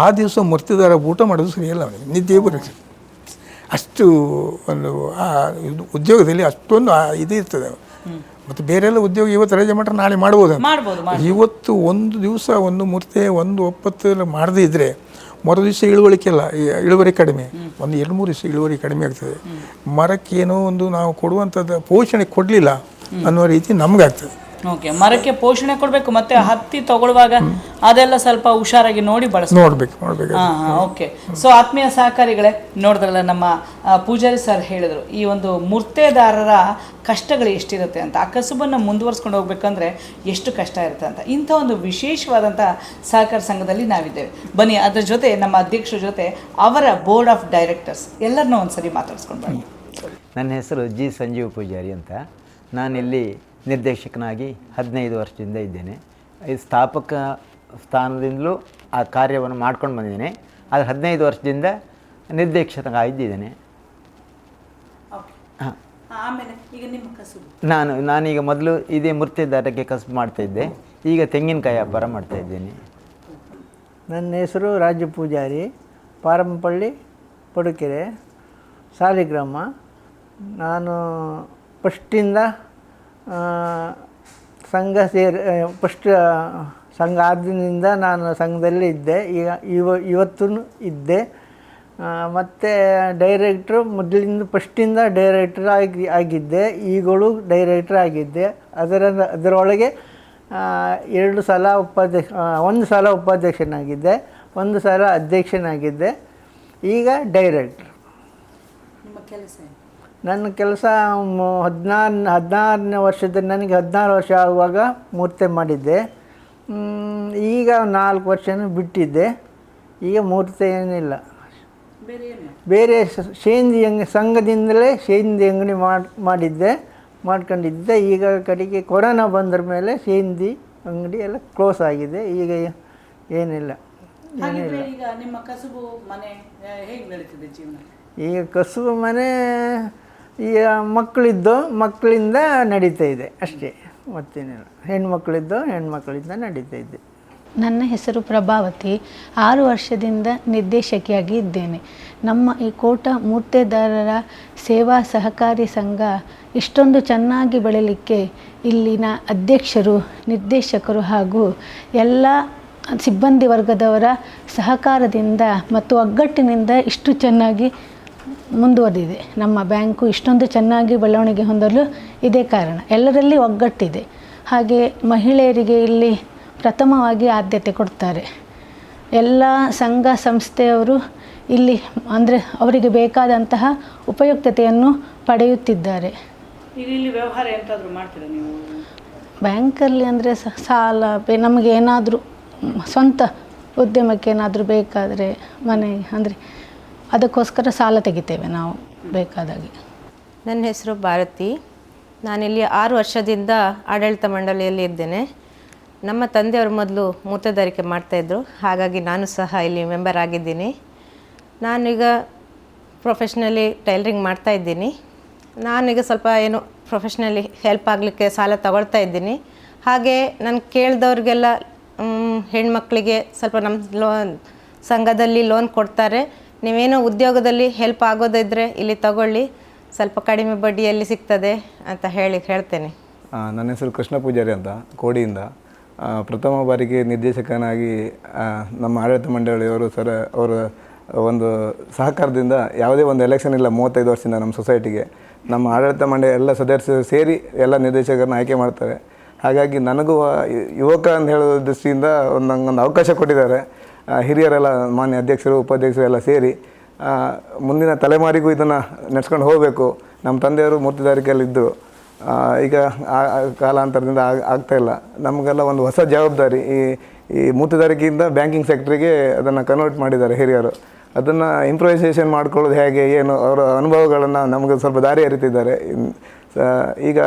ಆ ದಿವಸ ಮೂರ್ತಿದಾರ ಊಟ ಮಾಡೋದು ಸರಿಯಲ್ಲ, ಅವನಿಗೆ ನಿದ್ದೆ ಬರುತ್ತೆ. ಅಷ್ಟು ಒಂದು ಉದ್ಯೋಗದಲ್ಲಿ ಅಷ್ಟೊಂದು ಇದು ಇರ್ತದೆ. ಮತ್ತು ಬೇರೆಲ್ಲ ಉದ್ಯೋಗ ಇವತ್ತು ರಜೆ ಮಾಡ್ರೆ ನಾಳೆ ಮಾಡ್ಬೋದು. ಇವತ್ತು ಒಂದು ದಿವಸ ಒಂದು ಮೂರ್ತಿ ಒಂದು ಒಪ್ಪತ್ತು ಮಾಡದೇ ಇದ್ದರೆ ಮರು ದಿವಸ ಇಳುವರಿ ಕಡಿಮೆ, ಒಂದು 2-3 ದಿವಸ ಇಳುವರಿ ಕಡಿಮೆ ಆಗ್ತದೆ. ಮರಕ್ಕೇನೋ ಒಂದು ನಾವು ಕೊಡುವಂಥದ್ದು ಪೋಷಣೆ ಕೊಡಲಿಲ್ಲ ಅನ್ನೋ ರೀತಿ ನಮಗಾಗ್ತದೆ. ಓಕೆ, ಮರಕ್ಕೆ ಪೋಷಣೆ ಕೊಡಬೇಕು, ಮತ್ತೆ ಹತ್ತಿ ತಗೊಳ್ಳುವಾಗ ಅದೆಲ್ಲ ಸ್ವಲ್ಪ ಹುಷಾರಾಗಿ ನೋಡಿ ನೋಡ್ಬೇಕು. ಓಕೆ, ಸೊ ಆತ್ಮೀಯ ಸಹಕಾರಿಗಳೇ, ನೋಡಿದ್ರಲ್ಲ ನಮ್ಮ ಪೂಜಾರಿ ಸರ್ ಹೇಳಿದ್ರು ಈ ಒಂದು ಮೂರ್ತೆದಾರರ ಕಷ್ಟಗಳು ಎಷ್ಟಿರುತ್ತೆ ಅಂತ. ಆ ಕಸುಬನ್ನು ಮುಂದುವರ್ಸ್ಕೊಂಡು ಹೋಗ್ಬೇಕಂದ್ರೆ ಎಷ್ಟು ಕಷ್ಟ ಇರುತ್ತೆ ಅಂತ. ಇಂಥ ಒಂದು ವಿಶೇಷವಾದಂಥ ಸಹಕಾರ ಸಂಘದಲ್ಲಿ ನಾವಿದ್ದೇವೆ. ಬನ್ನಿ, ಅದ್ರ ಜೊತೆ ನಮ್ಮ ಅಧ್ಯಕ್ಷರ ಜೊತೆ ಅವರ ಬೋರ್ಡ್ ಆಫ್ ಡೈರೆಕ್ಟರ್ಸ್ ಎಲ್ಲರನ್ನೂ ಒಂದ್ಸರಿ ಮಾತಾಡ್ಸ್ಕೊಂಡು ಬನ್ನಿ. ನನ್ನ ಹೆಸರು ಜಿ ಸಂಜೀವ್ ಪೂಜಾರಿ ಅಂತ. ನಾನಿಲ್ಲಿ ನಿರ್ದೇಶಕನಾಗಿ 15 ವರ್ಷದಿಂದ ಇದ್ದೇನೆ. ಈ ಸ್ಥಾಪಕ ಸ್ಥಾನದಿಂದಲೂ ಆ ಕಾರ್ಯವನ್ನು ಮಾಡ್ಕೊಂಡು ಬಂದಿದ್ದೇನೆ. ಆದರೆ 15 ವರ್ಷದಿಂದ ನಿರ್ದೇಶಕನಾಗಿದ್ದೇನೆ. ನಾನೀಗ ಮೊದಲು ಇದೇ ಮೂರ್ತಿದಾರಕ್ಕೆ ಕಸುಬು ಮಾಡ್ತಾಯಿದ್ದೆ, ಈಗ ತೆಂಗಿನಕಾಯಿ ವ್ಯಾಪಾರ ಮಾಡ್ತಾಯಿದ್ದೇನೆ. ನನ್ನ ಹೆಸರು ರಾಜು ಪೂಜಾರಿ, ಪಾರಂಪಳ್ಳಿ, ಪಡುಕೆರೆ, ಸಾಲಿಗ್ರಾಮ. ನಾನು ಫಸ್ಟಿಂದ ಫಸ್ಟ್ ಸಂಘ ಆದ್ರಿಂದ ನಾನು ಸಂಘದಲ್ಲಿ ಇದ್ದೆ. ಇವತ್ತೂ ಇದ್ದೆ. ಮತ್ತು ಡೈರೆಕ್ಟ್ರು ಮೊದಲಿಂದ ಫಸ್ಟಿಂದ ಡೈರೆಕ್ಟ್ರ್ ಆಗಿದ್ದೆ, ಈಗಲೂ ಡೈರೆಕ್ಟ್ರ್ ಆಗಿದ್ದೆ. ಅದರೊಳಗೆ 2 ಸಲ ಒಂದು ಸಲ ಉಪಾಧ್ಯಕ್ಷನಾಗಿದ್ದೆ, 1 ಸಲ ಅಧ್ಯಕ್ಷನಾಗಿದ್ದೆ, ಈಗ ಡೈರೆಕ್ಟ್ರ್. ನನ್ನ ಕೆಲಸ 16ನೇ ವರ್ಷದ ನನಗೆ 16 ವರ್ಷ ಆಗುವಾಗ ಮೂರ್ತಿ ಮಾಡಿದ್ದೆ. ಈಗ 4 ವರ್ಷನೂ ಬಿಟ್ಟಿದ್ದೆ. ಈಗ ಮೂರ್ತಿ ಏನಿಲ್ಲ, ಬೇರೆ ಸೇಂದಿ ಸಂಘದಿಂದಲೇ ಸೇಂದಿ ಅಂಗಡಿ ಮಾಡ್ಕೊಂಡಿದ್ದೆ. ಈಗ ಕಡೆಗೆ ಕೊರೋನಾ ಬಂದ್ರ ಮೇಲೆ ಸೇಂದಿ ಅಂಗಡಿ ಎಲ್ಲ ಕ್ಲೋಸ್ ಆಗಿದೆ. ಈಗ ಏನಿಲ್ಲ. ಈಗ ಕಸುಬು ಮನೆ ಈಗ ಮಕ್ಕಳಿಂದ ನಡೀತಾ ಇದೆ ಅಷ್ಟೇ, ಮತ್ತೇನಿಲ್ಲ. ಹೆಣ್ಮಕ್ಳಿಂದ ನಡೀತಾ ಇದೆ. ನನ್ನ ಹೆಸರು ಪ್ರಭಾವತಿ. 6 ವರ್ಷದಿಂದ ನಿರ್ದೇಶಕಿಯಾಗಿ ಇದ್ದೇನೆ. ನಮ್ಮ ಈ ಕೋಟ ಮೂರ್ತೆದಾರರ ಸೇವಾ ಸಹಕಾರಿ ಸಂಘ ಇಷ್ಟೊಂದು ಚೆನ್ನಾಗಿ ಬೆಳೀಲಿಕ್ಕೆ ಇಲ್ಲಿನ ಅಧ್ಯಕ್ಷರು, ನಿರ್ದೇಶಕರು ಹಾಗೂ ಎಲ್ಲ ಸಿಬ್ಬಂದಿ ವರ್ಗದವರ ಸಹಕಾರದಿಂದ ಮತ್ತು ಒಗ್ಗಟ್ಟಿನಿಂದ ಇಷ್ಟು ಚೆನ್ನಾಗಿ ಮುಂದುವರೆದಿದೆ. ನಮ್ಮ ಬ್ಯಾಂಕು ಇಷ್ಟೊಂದು ಚೆನ್ನಾಗಿ ಬೆಳವಣಿಗೆ ಹೊಂದಲು ಇದೇ ಕಾರಣ. ಎಲ್ಲರಲ್ಲಿ ಒಗ್ಗಟ್ಟಿದೆ. ಹಾಗೆ ಮಹಿಳೆಯರಿಗೆ ಇಲ್ಲಿ ಪ್ರಥಮವಾಗಿ ಆದ್ಯತೆ ಕೊಡ್ತಾರೆ. ಎಲ್ಲ ಸಂಘ ಸಂಸ್ಥೆಯವರು ಇಲ್ಲಿ ಅಂದರೆ ಅವರಿಗೆ ಬೇಕಾದಂತಹ ಉಪಯುಕ್ತತೆಯನ್ನು ಪಡೆಯುತ್ತಿದ್ದಾರೆ. ಇಲ್ಲಿ ವ್ಯವಹಾರ ಎಂತಾದರೂ ಮಾಡ್ತೀರಾ ನೀವು? ಬ್ಯಾಂಕಲ್ಲಿ ಅಂದರೆ ಸಾಲ ನಮಗೆ ಏನಾದರೂ ಸ್ವಂತ ಉದ್ಯಮಕ್ಕೆ ಏನಾದರೂ ಬೇಕಾದರೆ ಮನೆ ಅಂದರೆ ಅದಕ್ಕೋಸ್ಕರ ಸಾಲ ತೆಗಿತೇವೆ ನಾವು ಬೇಕಾದಾಗೆ. ನನ್ನ ಹೆಸರು ಭಾರತಿ. ನಾನಿಲ್ಲಿ 6 ವರ್ಷದಿಂದ ಆಡಳಿತ ಮಂಡಳಿಯಲ್ಲಿ ಇದ್ದೇನೆ. ನಮ್ಮ ತಂದೆಯವರು ಮೊದಲು ಮೂತ್ರಧಾರಿಕೆ ಮಾಡ್ತಾಯಿದ್ರು, ಹಾಗಾಗಿ ನಾನು ಸಹ ಇಲ್ಲಿ ಮೆಂಬರ್ ಆಗಿದ್ದೀನಿ. ನಾನೀಗ ಪ್ರೊಫೆಷ್ನಲಿ ಟೈಲರಿಂಗ್ ಮಾಡ್ತಾಯಿದ್ದೀನಿ. ನಾನೀಗ ಸ್ವಲ್ಪ ಏನು ಪ್ರೊಫೆಷ್ನಲಿ ಹೆಲ್ಪ್ ಆಗಲಿಕ್ಕೆ ಸಾಲ ತಗೊಳ್ತಾ ಇದ್ದೀನಿ. ಹಾಗೆ ನಾನು ಕೇಳಿದವ್ರಿಗೆಲ್ಲ ಹೆಣ್ಮಕ್ಳಿಗೆ ಸ್ವಲ್ಪ ನಮ್ಮ ಸಂಘದಲ್ಲಿ ಲೋನ್ ಕೊಡ್ತಾರೆ. ನೀವೇನೋ ಉದ್ಯೋಗದಲ್ಲಿ ಹೆಲ್ಪ್ ಆಗೋದಿದ್ದರೆ ಇಲ್ಲಿ ತಗೊಳ್ಳಿ, ಸ್ವಲ್ಪ ಕಡಿಮೆ ಬಡ್ಡಿಯಲ್ಲಿ ಸಿಗ್ತದೆ ಅಂತ ಹೇಳ್ತೇನೆ. ನನ್ನ ಹೆಸರು ಕೃಷ್ಣ ಪೂಜಾರಿ ಅಂತ, ಕೋಡಿಯಿಂದ. ಪ್ರಥಮ ಬಾರಿಗೆ ನಿರ್ದೇಶಕನಾಗಿ ನಮ್ಮ ಆಡಳಿತ ಮಂಡಳಿಯವರು ಅವರ ಒಂದು ಸಹಕಾರದಿಂದ ಯಾವುದೇ ಒಂದು ಎಲೆಕ್ಷನ್ ಇಲ್ಲ 35 ವರ್ಷದಿಂದ ನಮ್ಮ ಸೊಸೈಟಿಗೆ. ನಮ್ಮ ಆಡಳಿತ ಮಂಡಳಿ ಎಲ್ಲ ಸದಸ್ಯರು ಸೇರಿ ಎಲ್ಲ ನಿರ್ದೇಶಕರನ್ನ ಆಯ್ಕೆ ಮಾಡ್ತಾರೆ. ಹಾಗಾಗಿ ನನಗೂ ಯುವಕ ಅಂತ ಹೇಳೋ ದೃಷ್ಟಿಯಿಂದ ನಂಗೊಂದು ಅವಕಾಶ ಕೊಟ್ಟಿದ್ದಾರೆ ಹಿರಿಯರೆಲ್ಲ, ಮಾನ್ಯ ಅಧ್ಯಕ್ಷರು ಉಪಾಧ್ಯಕ್ಷರು ಎಲ್ಲ ಸೇರಿ. ಮುಂದಿನ ತಲೆಮಾರಿಗೂ ಇದನ್ನು ನಡೆಸ್ಕೊಂಡು ಹೋಗಬೇಕು. ನಮ್ಮ ತಂದೆಯವರು ಮೂರ್ತಿದಾರಿಕೆಯಲ್ಲಿದ್ದರು, ಈಗ ಕಾಲಾಂತರದಿಂದ ಆಗ್ತಾಯಿಲ್ಲ. ನಮಗೆಲ್ಲ ಒಂದು ಹೊಸ ಜವಾಬ್ದಾರಿ, ಈ ಮೂರ್ತಿದಾರಿಕೆಯಿಂದ ಬ್ಯಾಂಕಿಂಗ್ ಸೆಕ್ಟ್ರಿಗೆ ಅದನ್ನು ಕನ್ವರ್ಟ್ ಮಾಡಿದ್ದಾರೆ ಹಿರಿಯರು. ಅದನ್ನು ಇಂಪ್ರೂವೈಸೇಷನ್ ಮಾಡ್ಕೊಳ್ಳೋದು ಹೇಗೆ ಏನು ಅವರ ಅನುಭವಗಳನ್ನು ನಮಗೆ ಸ್ವಲ್ಪ ದಾರಿ ಅರಿತಿದ್ದಾರೆ. ಈಗ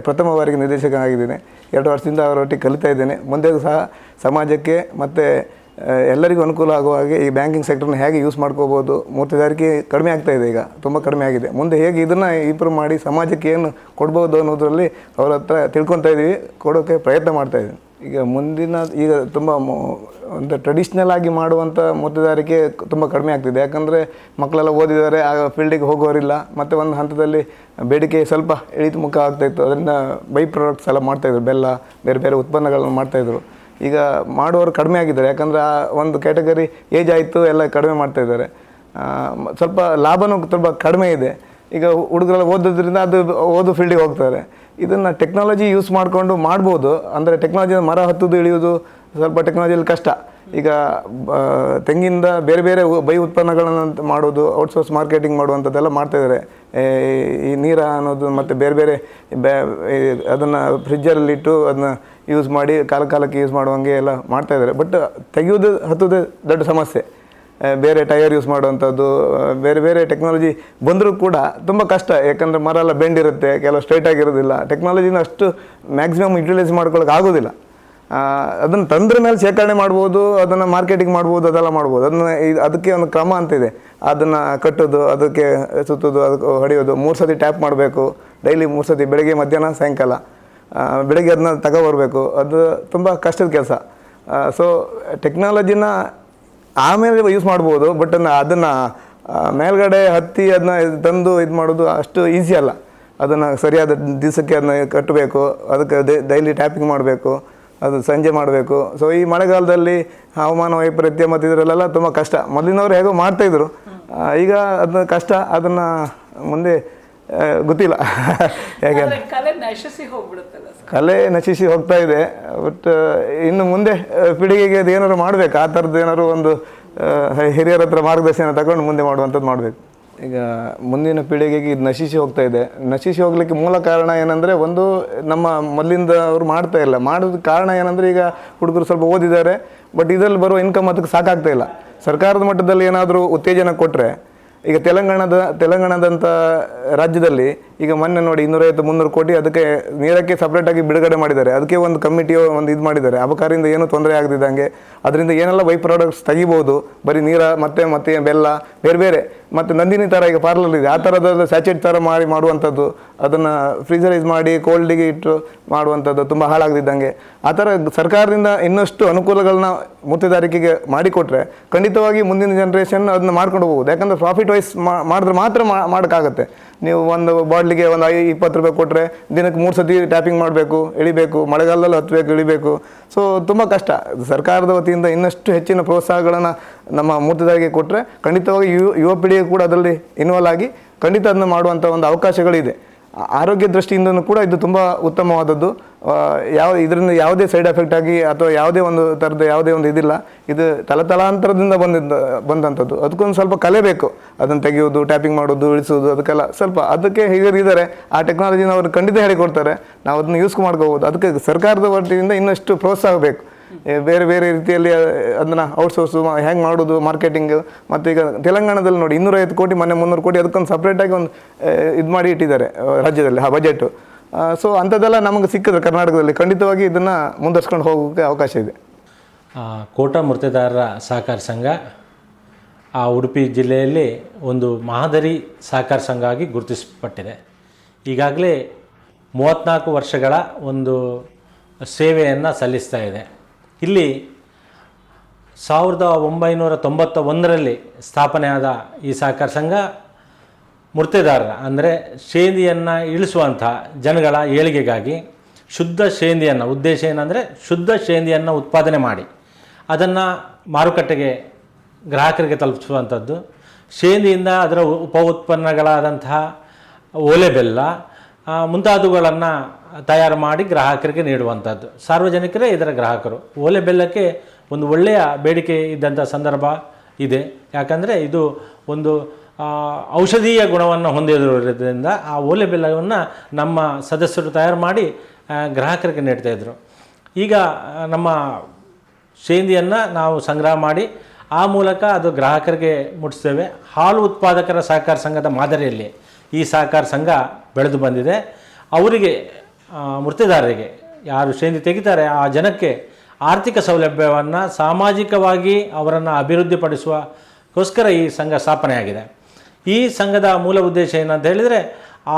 ಪ್ರಥಮ ಬಾರಿಗೆ ನಿರ್ದೇಶಕನಾಗಿದ್ದೇನೆ. 2 ವರ್ಷದಿಂದ ಅವರೊಟ್ಟಿಗೆ ಕಲಿತಾ ಇದ್ದೇನೆ. ಮುಂದೆಗೂ ಸಹ ಸಮಾಜಕ್ಕೆ ಮತ್ತು ಎಲ್ಲರಿಗೂ ಅನುಕೂಲ ಆಗುವ ಹಾಗೆ ಈ ಬ್ಯಾಂಕಿಂಗ್ ಸೆಕ್ಟರ್ನ ಹೇಗೆ ಯೂಸ್ ಮಾಡ್ಕೋಬೋದು. ಮೂರ್ತಿದಾರಿಕೆ ಕಡಿಮೆ ಆಗ್ತಾಯಿದೆ, ಈಗ ತುಂಬ ಕಡಿಮೆ ಆಗಿದೆ. ಮುಂದೆ ಹೇಗೆ ಇದನ್ನು ಇಂಪ್ರೂವ್ ಮಾಡಿ ಸಮಾಜಕ್ಕೆ ಏನು ಕೊಡ್ಬೋದು ಅನ್ನೋದರಲ್ಲಿ ಅವ್ರ ಹತ್ರ ತಿಳ್ಕೊತಾ ಇದ್ದೀವಿ, ಕೊಡೋಕ್ಕೆ ಪ್ರಯತ್ನ ಮಾಡ್ತಾಯಿದ್ದೀನಿ. ಈಗ ತುಂಬ ಒಂದು ಟ್ರೆಡಿಷ್ನಲ್ ಆಗಿ ಮಾಡುವಂಥ ಮೂರ್ತಿದಾರಿಕೆ ತುಂಬ ಕಡಿಮೆ ಆಗ್ತಿದೆ. ಯಾಕಂದರೆ ಮಕ್ಕಳೆಲ್ಲ ಓದಿದ್ದಾರೆ, ಆಗ ಫೀಲ್ಡಿಗೆ ಹೋಗೋರಿಲ್ಲ. ಮತ್ತು ಒಂದು ಹಂತದಲ್ಲಿ ಬೇಡಿಕೆ ಸ್ವಲ್ಪ ಇಳಿಮುಖ ಆಗ್ತಾಯಿತ್ತು. ಅದರಿಂದ ಬೈ ಪ್ರಾಡಕ್ಟ್ಸ್ ಎಲ್ಲ ಮಾಡ್ತಾಯಿದ್ರು, ಬೆಲ್ಲ ಬೇರೆ ಬೇರೆ ಉತ್ಪನ್ನಗಳನ್ನು ಮಾಡ್ತಾಯಿದ್ರು. ಈಗ ಮಾಡುವವರು ಕಡಿಮೆ ಆಗಿದ್ದಾರೆ, ಯಾಕಂದರೆ ಆ ಒಂದು ಕ್ಯಾಟಗರಿ ಏಜ್ ಆಯಿತು, ಎಲ್ಲ ಕಡಿಮೆ ಮಾಡ್ತಾಯಿದ್ದಾರೆ. ಸ್ವಲ್ಪ ಲಾಭನೂ ತುಂಬ ಕಡಿಮೆ ಇದೆ. ಈಗ ಹುಡುಗರೆಲ್ಲ ಓದೋದ್ರಿಂದ ಓದು ಫೀಲ್ಡಿಗೆ ಹೋಗ್ತಾರೆ. ಇದನ್ನು ಟೆಕ್ನಾಲಜಿ ಯೂಸ್ ಮಾಡಿಕೊಂಡು ಮಾಡ್ಬೋದು. ಅಂದರೆ ಟೆಕ್ನಾಲಜಿ ಮರ ಹತ್ತೋದು ಇಳಿಯೋದು ಸ್ವಲ್ಪ ಟೆಕ್ನಾಲಜಿಯಲ್ಲಿ ಕಷ್ಟ. ಈಗ ತೆಂಗಿನಿಂದ ಬೇರೆ ಬೇರೆ ಬೈ ಉತ್ಪನ್ನಗಳನ್ನು ಮಾಡೋದು, ಔಟ್ಸೋರ್ಸ್ ಮಾರ್ಕೆಟಿಂಗ್ ಮಾಡುವಂಥದ್ದೆಲ್ಲ ಮಾಡ್ತಾಯಿದ್ದಾರೆ. ಈ ನೀರ ಅನ್ನೋದು ಮತ್ತು ಬೇರೆ ಬೇರೆ ಅದನ್ನು ಫ್ರಿಜ್ಜಲ್ಲಿಟ್ಟು ಅದನ್ನ ಯೂಸ್ ಮಾಡಿ ಕಾಲಕ್ಕೆ ಯೂಸ್ ಮಾಡುವಂಗೆ ಎಲ್ಲ ಮಾಡ್ತಾಯಿದ್ದಾರೆ. ಬಟ್ ತೆಗೆಯೋದು ಹತ್ತೋದೇ ದೊಡ್ಡ ಸಮಸ್ಯೆ. ಬೇರೆ ಟೈರ್ ಯೂಸ್ ಮಾಡುವಂಥದ್ದು, ಬೇರೆ ಬೇರೆ ಟೆಕ್ನಾಲಜಿ ಬಂದರೂ ಕೂಡ ತುಂಬ ಕಷ್ಟ. ಯಾಕಂದರೆ ಮರ ಎಲ್ಲ ಬೆಂಡಿರುತ್ತೆ, ಕೆಲವು ಸ್ಟ್ರೈಟ್ ಆಗಿರೋದಿಲ್ಲ. ಟೆಕ್ನಾಲಜಿನ ಅಷ್ಟು ಮ್ಯಾಕ್ಸಿಮಮ್ ಯುಟಿಲೈಸ್ ಮಾಡ್ಕೊಳ್ಳೋಕೆ ಆಗೋದಿಲ್ಲ. ಅದನ್ನು ತಂದ್ರ ಮೇಲೆ ಶೇಖರಣೆ ಮಾಡ್ಬೋದು, ಅದನ್ನು ಮಾರ್ಕೆಟಿಂಗ್ ಮಾಡ್ಬೋದು, ಅದೆಲ್ಲ ಮಾಡ್ಬೋದು. ಅದಕ್ಕೆ ಒಂದು ಕ್ರಮ ಅಂತಿದೆ. ಅದನ್ನು ಕಟ್ಟೋದು, ಅದಕ್ಕೆ ಸುತ್ತೋದು, ಅದಕ್ಕೆ ಹೊಡೆಯೋದು, 3 ಸತಿ ಟ್ಯಾಪ್ ಮಾಡಬೇಕು ಡೈಲಿ, 3 ಸತಿ, ಬೆಳಗ್ಗೆ ಮಧ್ಯಾಹ್ನ ಸಾಯಂಕಾಲ. ಬೆಳಗ್ಗೆ ಅದನ್ನ ತಗೊಬರ್ಬೇಕು. ಅದು ತುಂಬ ಕಷ್ಟದ ಕೆಲಸ. ಸೊ ಟೆಕ್ನಾಲಜಿನ ಆಮೇಲೆ ಯೂಸ್ ಮಾಡ್ಬೋದು, ಬಟ್ ಅದನ್ನು ಮೇಲ್ಗಡೆ ಹತ್ತಿ ಅದನ್ನ ತಂದು ಇದು ಮಾಡೋದು ಅಷ್ಟು ಈಸಿ ಅಲ್ಲ. ಅದನ್ನು ಸರಿಯಾದ ದಿವಸಕ್ಕೆ ಅದನ್ನ ಕಟ್ಟಬೇಕು, ಅದಕ್ಕೆ ಡೈಲಿ ಟ್ಯಾಪಿಂಗ್ ಮಾಡಬೇಕು, ಅದು ಸಂಜೆ ಮಾಡಬೇಕು. ಸೊ ಈ ಮಳೆಗಾಲದಲ್ಲಿ ಹವಾಮಾನ ವೈಪರೀತ್ಯ ಮತ್ತು ಇದರಲ್ಲೆಲ್ಲ ತುಂಬ ಕಷ್ಟ. ಮೊದಲಿನವ್ರು ಹೇಗೋ ಮಾಡ್ತಾಯಿದ್ರು, ಈಗ ಅದನ್ನ ಕಷ್ಟ. ಅದನ್ನು ಮುಂದೆ ಗೊತ್ತಿಲ್ಲ ಹೇಗೆ. ಕಲೆ ನಶಿಸಿ ಹೋಗ್ತಾ ಇದೆ. ಬಟ್ ಇನ್ನು ಮುಂದೆ ಪೀಳಿಗೆಗೆ ಅದು ಏನಾದ್ರು ಮಾಡಬೇಕು. ಆ ಥರದ್ದು ಏನಾದ್ರು ಒಂದು ಹಿರಿಯರ ಹತ್ರ ಮಾರ್ಗದರ್ಶನ ತಗೊಂಡು ಮುಂದೆ ಮಾಡುವಂಥದ್ದು ಮಾಡಬೇಕು. ಈಗ ಮುಂದಿನ ಪೀಳಿಗೆಗೆ ಇದು ನಶಿಸಿ ಹೋಗ್ತಾ ಇದೆ. ನಶಿಸಿ ಹೋಗ್ಲಿಕ್ಕೆ ಮೂಲ ಕಾರಣ ಏನಂದರೆ, ಒಂದು ನಮ್ಮ ಮೊದಲಿಂದ ಅವರು ಮಾಡ್ತಾ ಇಲ್ಲ. ಮಾಡೋದಕ್ಕೆ ಕಾರಣ ಏನಂದರೆ, ಈಗ ಹುಡುಗರು ಸ್ವಲ್ಪ ಓದಿದ್ದಾರೆ, ಬಟ್ ಇದರಲ್ಲಿ ಬರುವ ಇನ್ಕಮ್ ಅದಕ್ಕೆ ಸಾಕಾಗ್ತಾ ಇಲ್ಲ. ಸರ್ಕಾರದ ಮಟ್ಟದಲ್ಲಿ ಏನಾದರೂ ಉತ್ತೇಜನ ಕೊಟ್ಟರೆ, ಈಗ ತೆಲಂಗಾಣದಂಥ ರಾಜ್ಯದಲ್ಲಿ ಈಗ ಮೊನ್ನೆ ನೋಡಿ 250-300 ಕೋಟಿ ಅದಕ್ಕೆ ನೀರಕ್ಕೆ ಸಪ್ರೇಟಾಗಿ ಬಿಡುಗಡೆ ಮಾಡಿದ್ದಾರೆ. ಅದಕ್ಕೆ ಒಂದು ಕಮಿಟಿಯೋ ಒಂದು ಇದು ಮಾಡಿದ್ದಾರೆ. ಅಬಕಾರಿಯಿಂದ ಏನೂ ತೊಂದರೆ ಆಗದಿದ್ದಂಗೆ ಅದರಿಂದ ಏನೆಲ್ಲ ಬೈ ಪ್ರಾಡಕ್ಟ್ಸ್ ತೆಗಿಬೋದು. ಬರೀ ನೀರ ಮತ್ತೆ ಬೆಲ್ಲ ಬೇರೆ ಬೇರೆ, ಮತ್ತು ನಂದಿನಿ ಥರ ಈಗ ಪಾರ್ಲರ್ ಇದೆ, ಆ ಥರದ ಸ್ಯಾಚೆಟ್ ಥರ ಮಾಡುವಂಥದ್ದು, ಅದನ್ನು ಫ್ರೀಜರೈಸ್ ಮಾಡಿ ಕೋಲ್ಡಿಗೆ ಇಟ್ಟು ಮಾಡುವಂಥದ್ದು, ತುಂಬ ಹಾಳಾಗದಿದ್ದಂಗೆ. ಆ ಥರ ಸರ್ಕಾರದಿಂದ ಇನ್ನಷ್ಟು ಅನುಕೂಲಗಳನ್ನ ಮೂರ್ತಿದಾರಿಕೆಗೆ ಮಾಡಿಕೊಟ್ರೆ ಖಂಡಿತವಾಗಿ ಮುಂದಿನ ಜನ್ರೇಷನ್ ಅದನ್ನ ಮಾಡ್ಕೊಂಡು ಹೋಗ್ಬೋದು. ಯಾಕಂದರೆ ಪ್ರಾಫಿಟ್ ವೈಸ್ ಮಾಡಿದ್ರೆ ಮಾತ್ರ ಮಾಡೋಕ್ಕಾಗತ್ತೆ. ನೀವು ಒಂದು ಬಾಟ್ಲಿಗೆ ಒಂದು 20 ರೂಪಾಯಿ ಕೊಟ್ಟರೆ ದಿನಕ್ಕೆ 3 ಸತಿ ಟ್ಯಾಪಿಂಗ್ ಮಾಡಬೇಕು, ಇಳಿಬೇಕು, ಮಳೆಗಾಲದಲ್ಲಿ ಹತ್ತಬೇಕು, ಇಳಿಬೇಕು. ಸೊ ತುಂಬ ಕಷ್ಟ. ಸರ್ಕಾರದ ವತಿಯಿಂದ ಇನ್ನಷ್ಟು ಹೆಚ್ಚಿನ ಪ್ರೋತ್ಸಾಹಗಳನ್ನು ನಮ್ಮ ಮೂರ್ತಿದಾರಿಕೆ ಕೊಟ್ಟರೆ ಖಂಡಿತವಾಗಿ ಯುವ ಪೀಳಿಗೆ ಕೂಡ ಅದರಲ್ಲಿ ಇನ್ವಾಲ್ವ್ ಆಗಿ ಖಂಡಿತ ಅದನ್ನು ಮಾಡುವಂಥ ಒಂದು ಅವಕಾಶಗಳಿದೆ. ಆರೋಗ್ಯ ದೃಷ್ಟಿಯಿಂದನೂ ಕೂಡ ಇದು ತುಂಬ ಉತ್ತಮವಾದದ್ದು. ಇದರಿಂದ ಯಾವುದೇ ಸೈಡ್ ಎಫೆಕ್ಟ್ ಆಗಿ ಅಥವಾ ಯಾವುದೇ ಒಂದು ಥರದ ಯಾವುದೇ ಒಂದು ಇದಿಲ್ಲ. ಇದು ತಲಾಂತರದಿಂದ ಬಂದಂಥದ್ದು. ಅದಕ್ಕೊಂದು ಸ್ವಲ್ಪ ಕಲಿಬೇಕು. ಅದನ್ನು ತೆಗೆಯೋದು, ಟ್ಯಾಪಿಂಗ್ ಮಾಡೋದು, ಇಳಿಸೋದು, ಅದಕ್ಕೆಲ್ಲ ಅದಕ್ಕೆ ಹಿರಿಯರಿದ್ದಾರೆ. ಆ ಟೆಕ್ನಾಲಜಿನ ಅವರು ಖಂಡಿತ ಹೇಳಿಕೊಡ್ತಾರೆ. ನಾವು ಅದನ್ನು ಯೂಸ್ ಮಾಡ್ಕೋಬೋದು. ಅದಕ್ಕೆ ಸರ್ಕಾರದ ವತಿಯಿಂದ ಇನ್ನಷ್ಟು ಪ್ರೋತ್ಸಾಹ ಬೇಕು. ಬೇರೆ ಬೇರೆ ರೀತಿಯಲ್ಲಿ ಅದನ್ನು ಔಟ್ಸೋರ್ಸು ಹೆಂಗೆ ಮಾಡೋದು ಮಾರ್ಕೆಟಿಂಗ್. ಮತ್ತು ಈಗ ತೆಲಂಗಾಣದಲ್ಲಿ ನೋಡಿ 250 ಕೋಟಿ ಮೊನ್ನೆ 300 ಕೋಟಿ ಅದಕ್ಕೊಂದು ಸಪ್ರೇಟಾಗಿ ಒಂದು ಇದು ಮಾಡಿ ಇಟ್ಟಿದ್ದಾರೆ ರಾಜ್ಯದಲ್ಲಿ ಬಜೆಟು. ಸೊ ಅಂಥದ್ದೆಲ್ಲ ನಮಗೆ ಸಿಕ್ಕಿದ್ರೆ ಕರ್ನಾಟಕದಲ್ಲಿ ಖಂಡಿತವಾಗಿ ಇದನ್ನು ಮುಂದುವರ್ಸ್ಕೊಂಡು ಹೋಗೋಕ್ಕೆ ಅವಕಾಶ ಇದೆ. ಕೋಟ ಮುರ್ತೆದಾರರ ಸಹಕಾರ ಸಂಘ ಉಡುಪಿ ಜಿಲ್ಲೆಯಲ್ಲಿ ಒಂದು ಮಾದರಿ ಸಹಕಾರ ಸಂಘ ಆಗಿ ಗುರುತಿಸಲ್ಪಟ್ಟಿದೆ. ಈಗಾಗಲೇ 34 ವರ್ಷಗಳ ಒಂದು ಸೇವೆಯನ್ನು ಸಲ್ಲಿಸ್ತಾ ಇದೆ. ಇಲ್ಲಿ 1991ರಲ್ಲಿ ಸ್ಥಾಪನೆಯಾದ ಈ ಸಹಕಾರ ಸಂಘ ಮುರ್ತೆದಾರರ ಅಂದರೆ ಶೇಂದಿಯನ್ನು ಇಳಿಸುವಂಥ ಜನಗಳ ಏಳಿಗೆಗಾಗಿ ಶುದ್ಧ ಶೇಂದಿಯನ್ನು, ಉದ್ದೇಶ ಏನಂದರೆ ಶುದ್ಧ ಶೇಂದಿಯನ್ನು ಉತ್ಪಾದನೆ ಮಾಡಿ ಅದನ್ನು ಮಾರುಕಟ್ಟೆಗೆ ಗ್ರಾಹಕರಿಗೆ ತಲುಪಿಸುವಂಥದ್ದು, ಶೇಂದಿಯಿಂದ ಅದರ ಉಪ ಉತ್ಪನ್ನಗಳಾದಂತಹ ಓಲೆ ಬೆಲ್ಲ ಮುಂತಾದವುಗಳನ್ನು ತಯಾರು ಮಾಡಿ ಗ್ರಾಹಕರಿಗೆ ನೀಡುವಂಥದ್ದು. ಸಾರ್ವಜನಿಕರೇ ಇದರ ಗ್ರಾಹಕರು. ಓಲೆ ಬೆಲ್ಲಕ್ಕೆ ಒಂದು ಒಳ್ಳೆಯ ಬೇಡಿಕೆ ಇದ್ದಂಥ ಸಂದರ್ಭ ಇದೆ. ಯಾಕಂದರೆ ಇದು ಒಂದು ಔಷಧೀಯ ಗುಣವನ್ನು ಹೊಂದಿರೋದ್ರಿಂದ ಆ ಓಲೆ ಬೆಲ್ಲವನ್ನು ನಮ್ಮ ಸದಸ್ಯರು ತಯಾರು ಮಾಡಿ ಗ್ರಾಹಕರಿಗೆ ನೀಡ್ತಾಯಿದ್ರು. ಈಗ ನಮ್ಮ ಶೇಂದಿಯನ್ನು ನಾವು ಸಂಗ್ರಹ ಮಾಡಿ ಆ ಮೂಲಕ ಅದು ಗ್ರಾಹಕರಿಗೆ ಮುಟ್ಟಿಸ್ತೇವೆ. ಹಾಲು ಉತ್ಪಾದಕರ ಸಹಕಾರ ಸಂಘದ ಮಾದರಿಯಲ್ಲಿ ಈ ಸಹಕಾರ ಸಂಘ ಬೆಳೆದು ಬಂದಿದೆ. ಅವರಿಗೆ ಮುರ್ತೆದಾರರಿಗೆ ಯಾರು ಶೇಂದಿ ತೆಗಿತಾರೆ ಆ ಜನಕ್ಕೆ ಆರ್ಥಿಕ ಸೌಲಭ್ಯವನ್ನು ಸಾಮಾಜಿಕವಾಗಿ ಅವರನ್ನು ಅಭಿವೃದ್ಧಿಪಡಿಸುವಕ್ಕೋಸ್ಕರ ಈ ಸಂಘ ಸ್ಥಾಪನೆಯಾಗಿದೆ. ಈ ಸಂಘದ ಮೂಲ ಉದ್ದೇಶ ಏನಂತ ಹೇಳಿದರೆ ಆ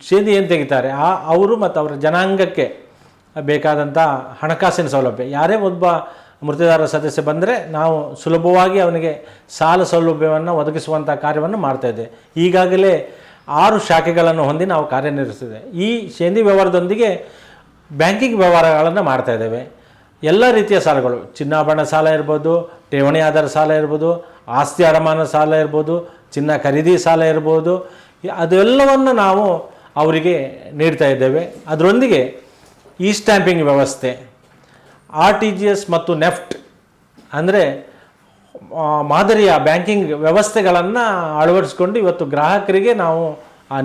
ಶೇಂದಿ ಏನು ತೆಗಿತಾರೆ ಅವರು ಮತ್ತು ಅವರ ಜನಾಂಗಕ್ಕೆ ಬೇಕಾದಂಥ ಹಣಕಾಸಿನ ಸೌಲಭ್ಯ. ಯಾರೇ ಒಬ್ಬ ಮುರ್ತೆದಾರ ಸದಸ್ಯ ಬಂದರೆ ನಾವು ಸುಲಭವಾಗಿ ಅವನಿಗೆ ಸಾಲ ಸೌಲಭ್ಯವನ್ನು ಒದಗಿಸುವಂಥ ಕಾರ್ಯವನ್ನು ಮಾಡ್ತಾಯಿದ್ದೆ. ಈಗಾಗಲೇ 6 ಶಾಖೆಗಳನ್ನು ಹೊಂದಿ ನಾವು ಕಾರ್ಯನಿರ್ವಹಿಸ್ತಿದೆ. ಈ ಶೇಂದಿ ವ್ಯವಹಾರದೊಂದಿಗೆ ಬ್ಯಾಂಕಿಂಗ್ ವ್ಯವಹಾರಗಳನ್ನು ಮಾಡ್ತಾಯಿದ್ದೇವೆ. ಎಲ್ಲ ರೀತಿಯ ಸಾಲಗಳು, ಚಿನ್ನಾಭರಣ ಸಾಲ ಇರ್ಬೋದು, ಠೇವಣಿ ಆಧಾರ ಸಾಲ ಇರ್ಬೋದು, ಆಸ್ತಿ ಅಡಮಾನ ಸಾಲ ಇರ್ಬೋದು, ಚಿನ್ನ ಖರೀದಿ ಸಾಲ ಇರ್ಬೋದು, ಅದೆಲ್ಲವನ್ನು ನಾವು ಅವರಿಗೆ ನೀಡ್ತಾ ಇದ್ದೇವೆ. ಅದರೊಂದಿಗೆ ಇ ಸ್ಟ್ಯಾಂಪಿಂಗ್ ವ್ಯವಸ್ಥೆ, RTGS ಮತ್ತು ನೆಫ್ಟ್ ಅಂದರೆ ಮಾದರಿಯ ಬ್ಯಾಂಕಿಂಗ್ ವ್ಯವಸ್ಥೆಗಳನ್ನು ಅಳವಡಿಸ್ಕೊಂಡು ಇವತ್ತು ಗ್ರಾಹಕರಿಗೆ ನಾವು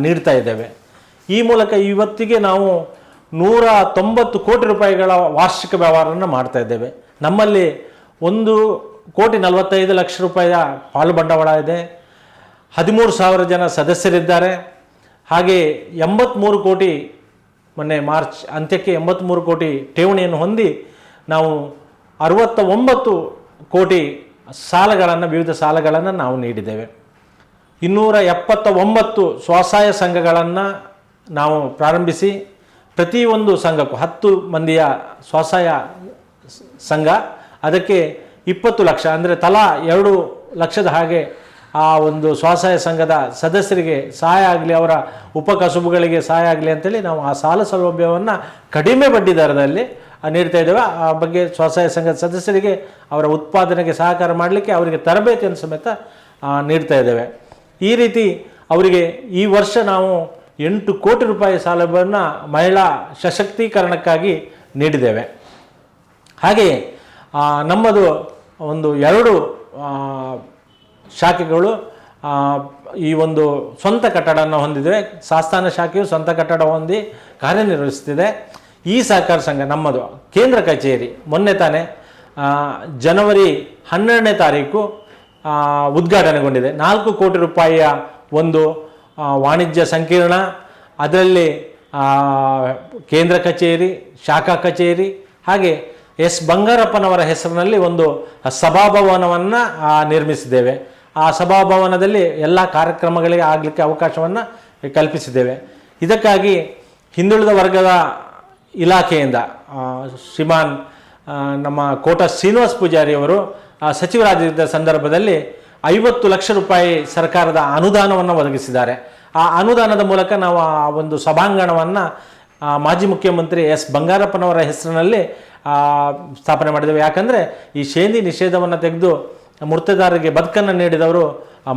ನೀಡ್ತಾ ಇದ್ದೇವೆ. ಈ ಮೂಲಕ ಇವತ್ತಿಗೆ ನಾವು 190 ಕೋಟಿ ರೂಪಾಯಿಗಳ ವಾರ್ಷಿಕ ವ್ಯವಹಾರವನ್ನು ಮಾಡ್ತಾ ಇದ್ದೇವೆ. ನಮ್ಮಲ್ಲಿ 1,45 ಲಕ್ಷ ರೂಪಾಯಿಯ ಪಾಲು ಬಂಡವಾಳ ಇದೆ. 13,000 ಜನ ಸದಸ್ಯರಿದ್ದಾರೆ. ಹಾಗೆ 83 ಕೋಟಿ ಮೊನ್ನೆ ಮಾರ್ಚ್ ಅಂತ್ಯಕ್ಕೆ 83 ಕೋಟಿ ಠೇವಣಿಯನ್ನು ಹೊಂದಿ ನಾವು 69 ಕೋಟಿ ಸಾಲಗಳನ್ನು, ವಿವಿಧ ಸಾಲಗಳನ್ನು ನಾವು ನೀಡಿದ್ದೇವೆ. 279 ಸ್ವಸಹಾಯ ಸಂಘಗಳನ್ನು ನಾವು ಪ್ರಾರಂಭಿಸಿ ಪ್ರತಿಯೊಂದು ಸಂಘಕ್ಕೂ 10 ಮಂದಿಯ ಸ್ವಸಹಾಯ ಸಂಘ, ಅದಕ್ಕೆ 20 ಲಕ್ಷ ಅಂದರೆ ತಲಾ 2 ಲಕ್ಷದ ಹಾಗೆ ಆ ಒಂದು ಸ್ವಸಹಾಯ ಸಂಘದ ಸದಸ್ಯರಿಗೆ ಸಹಾಯ ಆಗಲಿ, ಅವರ ಉಪಕಸುಬುಗಳಿಗೆ ಸಹಾಯ ಆಗಲಿ ಅಂತೇಳಿ ನಾವು ಆ ಸಾಲ ಸೌಲಭ್ಯವನ್ನು ಕಡಿಮೆ ಬಡ್ಡಿ ದರದಲ್ಲಿ ನೀಡ್ತಾ ಇದ್ದೇವೆ. ಆ ಬಗ್ಗೆ ಸ್ವಸಹಾಯ ಸಂಘದ ಸದಸ್ಯರಿಗೆ ಅವರ ಉತ್ಪಾದನೆಗೆ ಸಹಕಾರ ಮಾಡಲಿಕ್ಕೆ ಅವರಿಗೆ ತರಬೇತಿಯನ್ನು ಸಮೇತ ನೀಡ್ತಾ ಇದ್ದೇವೆ. ಈ ರೀತಿ ಅವರಿಗೆ ಈ ವರ್ಷ ನಾವು 8 ಕೋಟಿ ರೂಪಾಯಿ ಸೌಲಭ್ಯವನ್ನು ಮಹಿಳಾ ಸಶಕ್ತೀಕರಣಕ್ಕಾಗಿ ನೀಡಿದ್ದೇವೆ. ಹಾಗೆಯೇ ನಮ್ಮದು ಒಂದು 2 ಶಾಖೆಗಳು ಈ ಒಂದು ಸ್ವಂತ ಕಟ್ಟಡವನ್ನು ಹೊಂದಿದೆ. ಸಾಸ್ತಾನ ಶಾಖೆಯು ಸ್ವಂತ ಕಟ್ಟಡ ಹೊಂದಿ ಕಾರ್ಯನಿರ್ವಹಿಸುತ್ತಿದೆ. ಈ ಸಹಕಾರ ಸಂಘ ನಮ್ಮದು ಕೇಂದ್ರ ಕಚೇರಿ ಮೊನ್ನೆ ತಾನೇ ಜನವರಿ 12ನೇ ತಾರೀಕು ಉದ್ಘಾಟನೆಗೊಂಡಿದೆ. 4 ಕೋಟಿ ರೂಪಾಯಿಯ ಒಂದು ವಾಣಿಜ್ಯ ಸಂಕೀರ್ಣ, ಅದರಲ್ಲಿ ಕೇಂದ್ರ ಕಚೇರಿ, ಶಾಖಾ ಕಚೇರಿ, ಹಾಗೆ ಎಸ್ ಬಂಗಾರಪ್ಪನವರ ಹೆಸರಿನಲ್ಲಿ ಒಂದು ಸಭಾಭವನವನ್ನು ನಿರ್ಮಿಸಿದ್ದೇವೆ. ಆ ಸಭಾಭವನದಲ್ಲಿ ಎಲ್ಲ ಕಾರ್ಯಕ್ರಮಗಳಿಗೆ ಆಗಲಿಕ್ಕೆ ಅವಕಾಶವನ್ನು ಕಲ್ಪಿಸಿದ್ದೇವೆ. ಇದಕ್ಕಾಗಿ ಹಿಂದುಳಿದ ವರ್ಗದ ಇಲಾಖೆಯಿಂದ ಶ್ರೀಮಾನ್ ನಮ್ಮ ಕೋಟ ಶ್ರೀನಿವಾಸ ಪೂಜಾರಿಯವರು ಸಚಿವರಾಗಿದ್ದ ಸಂದರ್ಭದಲ್ಲಿ 50 ಲಕ್ಷ ರೂಪಾಯಿ ಸರ್ಕಾರದ ಅನುದಾನವನ್ನು ಒದಗಿಸಿದ್ದಾರೆ. ಆ ಅನುದಾನದ ಮೂಲಕ ನಾವು ಆ ಒಂದು ಸಭಾಂಗಣವನ್ನು ಮಾಜಿ ಮುಖ್ಯಮಂತ್ರಿ ಎಸ್ ಬಂಗಾರಪ್ಪನವರ ಹೆಸರಿನಲ್ಲಿ ಸ್ಥಾಪನೆ ಮಾಡಿದ್ದೇವೆ. ಯಾಕಂದರೆ ಈ ಶೇಂದಿ ನಿಷೇಧವನ್ನು ತೆಗೆದು ಮುರ್ತೆದಾರರಿಗೆ ಬದುಕನ್ನು ನೀಡಿದವರು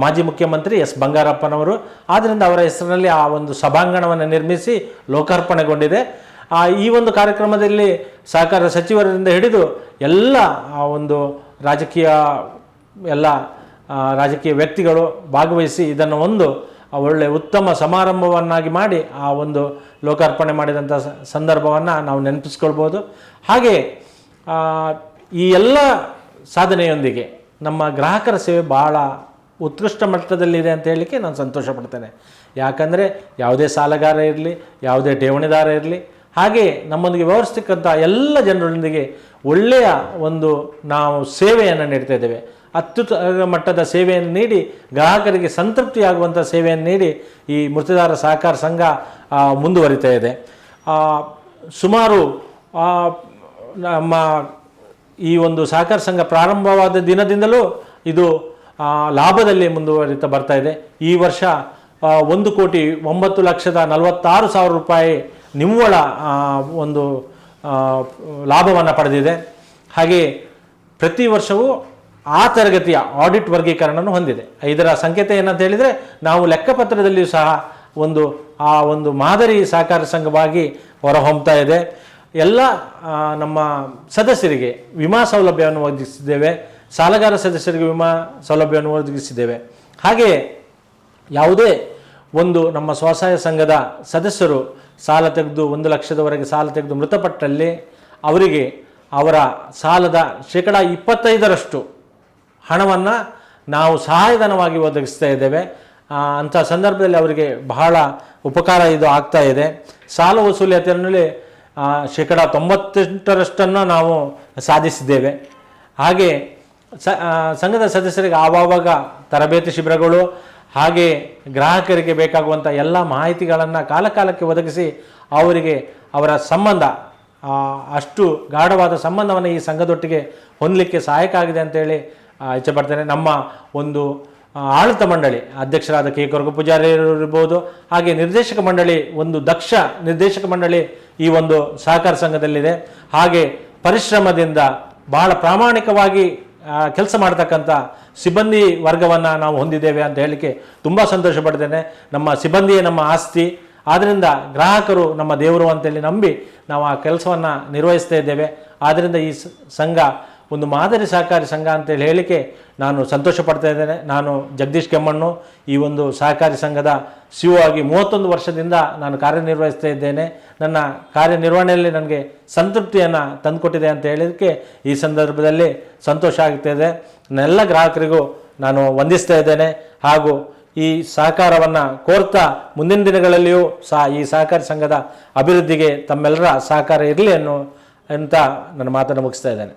ಮಾಜಿ ಮುಖ್ಯಮಂತ್ರಿ ಎಸ್ ಬಂಗಾರಪ್ಪನವರು. ಆದ್ದರಿಂದ ಅವರ ಹೆಸರಿನಲ್ಲಿ ಆ ಒಂದು ಸಭಾಂಗಣವನ್ನು ನಿರ್ಮಿಸಿ ಲೋಕಾರ್ಪಣೆಗೊಂಡಿದೆ. ಈ ಒಂದು ಕಾರ್ಯಕ್ರಮದಲ್ಲಿ ಸಹಕಾರ ಸಚಿವರಿಂದ ಹಿಡಿದು ಎಲ್ಲ ಒಂದು ರಾಜಕೀಯ ವ್ಯಕ್ತಿಗಳು ಭಾಗವಹಿಸಿ ಇದನ್ನು ಒಂದು ಒಳ್ಳೆಯ ಉತ್ತಮ ಸಮಾರಂಭವನ್ನಾಗಿ ಮಾಡಿ ಆ ಒಂದು ಲೋಕಾರ್ಪಣೆ ಮಾಡಿದಂಥ ಸಂದರ್ಭವನ್ನು ನಾವು ನೆನಪಿಸ್ಕೊಳ್ಬೋದು. ಹಾಗೆ ಈ ಎಲ್ಲ ಸಾಧನೆಯೊಂದಿಗೆ ನಮ್ಮ ಗ್ರಾಹಕರ ಸೇವೆ ಭಾಳ ಉತ್ಕೃಷ್ಟ ಮಟ್ಟದಲ್ಲಿದೆ ಅಂತ ಹೇಳಲಿಕ್ಕೆ ನಾನು ಸಂತೋಷ ಪಡ್ತೇನೆ. ಯಾಕಂದರೆ ಯಾವುದೇ ಸಾಲಗಾರ ಇರಲಿ, ಯಾವುದೇ ಠೇವಣಿದಾರ ಇರಲಿ, ಹಾಗೆ ನಮ್ಮೊಂದಿಗೆ ವ್ಯವಹರಿಸ್ತಕ್ಕಂಥ ಎಲ್ಲ ಜನರೊಂದಿಗೆ ಒಳ್ಳೆಯ ಒಂದು ನಾವು ಸೇವೆಯನ್ನು ನೀಡ್ತಾ ಇದ್ದೇವೆ. ಅತ್ಯುತ್ತಮ ಮಟ್ಟದ ಸೇವೆಯನ್ನು ನೀಡಿ ಗ್ರಾಹಕರಿಗೆ ಸಂತೃಪ್ತಿಯಾಗುವಂಥ ಸೇವೆಯನ್ನು ನೀಡಿ ಈ ಮೃತದಾರ ಸಹಕಾರ ಸಂಘ ಮುಂದುವರಿತಾ ಇದೆ. ಸುಮಾರು ನಮ್ಮ ಈ ಒಂದು ಸಹಕಾರ ಸಂಘ ಪ್ರಾರಂಭವಾದ ದಿನದಿಂದಲೂ ಇದು ಲಾಭದಲ್ಲಿ ಮುಂದುವರಿತಾ ಬರ್ತಾ ಇದೆ. ಈ ವರ್ಷ 1,09,46,000 ರೂಪಾಯಿ ನಿವ್ವಳ ಒಂದು ಲಾಭವನ್ನು ಪಡೆದಿದೆ. ಹಾಗೆ ಪ್ರತಿ ವರ್ಷವೂ ಆ ತರಗತಿಯ ಆಡಿಟ್ ವರ್ಗೀಕರಣವನ್ನು ಹೊಂದಿದೆ. ಇದರ ಸಂಕೇತ ಏನಂತ ಹೇಳಿದರೆ, ನಾವು ಲೆಕ್ಕಪತ್ರದಲ್ಲಿಯೂ ಸಹ ಒಂದು ಮಾದರಿ ಸಹಕಾರ ಸಂಘವಾಗಿ ಹೊರಹೊಮ್ಮುತ್ತಾ ಇದೆ. ಎಲ್ಲ ನಮ್ಮ ಸದಸ್ಯರಿಗೆ ವಿಮಾ ಸೌಲಭ್ಯವನ್ನು ಒದಗಿಸಿದ್ದೇವೆ, ಸಾಲಗಾರ ಸದಸ್ಯರಿಗೆ ವಿಮಾ ಸೌಲಭ್ಯವನ್ನು ಒದಗಿಸಿದ್ದೇವೆ. ಹಾಗೆಯೇ ಯಾವುದೇ ಒಂದು ನಮ್ಮ ಸ್ವಸಹಾಯ ಸಂಘದ ಸದಸ್ಯರು ಸಾಲ ತೆಗೆದು 1 ಲಕ್ಷದವರೆಗೆ ಸಾಲ ತೆಗೆದು ಮೃತಪಟ್ಟಲ್ಲಿ ಅವರಿಗೆ ಅವರ ಸಾಲದ 25% ಹಣವನ್ನು ನಾವು ಸಹಾಯಧನವಾಗಿ ಒದಗಿಸ್ತಾ ಇದ್ದೇವೆ. ಅಂಥ ಸಂದರ್ಭದಲ್ಲಿ ಅವರಿಗೆ ಬಹಳ ಉಪಕಾರ ಇದು ಆಗ್ತಾ ಇದೆ. ಸಾಲ ವಸೂಲಿಯಲ್ಲಿ 98% ನಾವು ಸಾಧಿಸಿದ್ದೇವೆ. ಹಾಗೆ ಸಂಘದ ಸದಸ್ಯರಿಗೆ ಆವಾಗ ತರಬೇತಿ ಶಿಬಿರಗಳು, ಹಾಗೆ ಗ್ರಾಹಕರಿಗೆ ಬೇಕಾಗುವಂಥ ಎಲ್ಲ ಮಾಹಿತಿಗಳನ್ನು ಕಾಲಕಾಲಕ್ಕೆ ಒದಗಿಸಿ ಅವರಿಗೆ ಅವರ ಸಂಬಂಧ ಅಷ್ಟು ಗಾಢವಾದ ಸಂಬಂಧವನ್ನು ಈ ಸಂಘದೊಟ್ಟಿಗೆ ಹೊಂದಲಿಕ್ಕೆ ಸಹಾಯಕ ಆಗಿದೆ ಅಂತೇಳಿ ಇಚ್ಛೆಪಡ್ತೇನೆ. ನಮ್ಮ ಒಂದು ಆಡಳಿತ ಮಂಡಳಿ ಅಧ್ಯಕ್ಷರಾದ ಕೆ. ಕೊರಗ ಪೂಜಾರಿ ಇರ್ಬೋದು, ಹಾಗೆ ನಿರ್ದೇಶಕ ಮಂಡಳಿ, ಒಂದು ದಕ್ಷ ನಿರ್ದೇಶಕ ಮಂಡಳಿ ಈ ಒಂದು ಸಹಕಾರ ಸಂಘದಲ್ಲಿದೆ. ಹಾಗೆ ಪರಿಶ್ರಮದಿಂದ ಬಹಳ ಪ್ರಾಮಾಣಿಕವಾಗಿ ಕೆಲಸ ಮಾಡ್ತಕ್ಕಂಥ ಸಿಬ್ಬಂದಿ ವರ್ಗವನ್ನು ನಾವು ಹೊಂದಿದ್ದೇವೆ ಅಂತ ಹೇಳಲಿಕ್ಕೆ ತುಂಬ ಸಂತೋಷ ಪಡ್ತೇನೆ. ನಮ್ಮ ಸಿಬ್ಬಂದಿಯೇ ನಮ್ಮ ಆಸ್ತಿ, ಆದ್ದರಿಂದ ಗ್ರಾಹಕರು ನಮ್ಮ ದೇವರು ಅಂತೇಳಿ ನಂಬಿ ನಾವು ಆ ಕೆಲಸವನ್ನು ನಿರ್ವಹಿಸ್ತಾ ಇದ್ದೇವೆ. ಆದ್ದರಿಂದ ಈ ಸಂಘ ಒಂದು ಮಾದರಿ ಸಹಕಾರಿ ಸಂಘ ಅಂತೇಳಿ ಹೇಳಲಿಕ್ಕೆ ನಾನು ಸಂತೋಷ ಪಡ್ತಾ ಇದ್ದೇನೆ. ನಾನು ಜಗದೀಶ್ ಕೆಮ್ಮಣ್ಣು, ಈ ಒಂದು ಸಹಕಾರಿ ಸಂಘದ CEO ಆಗಿ 31 ವರ್ಷದಿಂದ ನಾನು ಕಾರ್ಯನಿರ್ವಹಿಸ್ತಾ ಇದ್ದೇನೆ. ನನ್ನ ಕಾರ್ಯನಿರ್ವಹಣೆಯಲ್ಲಿ ನನಗೆ ಸಂತೃಪ್ತಿಯನ್ನು ತಂದುಕೊಟ್ಟಿದೆ ಅಂತ ಹೇಳಲಿಕ್ಕೆ ಈ ಸಂದರ್ಭದಲ್ಲಿ ಸಂತೋಷ ಆಗ್ತಾಯಿದೆ. ನನ್ನೆಲ್ಲ ಗ್ರಾಹಕರಿಗೂ ನಾನು ವಂದಿಸ್ತಾ ಇದ್ದೇನೆ. ಹಾಗೂ ಈ ಸಹಕಾರವನ್ನು ಕೋರ್ತಾ ಮುಂದಿನ ದಿನಗಳಲ್ಲಿಯೂ ಸಹ ಈ ಸಹಕಾರಿ ಸಂಘದ ಅಭಿವೃದ್ಧಿಗೆ ತಮ್ಮೆಲ್ಲರ ಸಹಕಾರ ಇರಲಿ ಅಂತ ನನ್ನ ಮಾತನ್ನು ಮುಗಿಸ್ತಾ ಇದ್ದೇನೆ.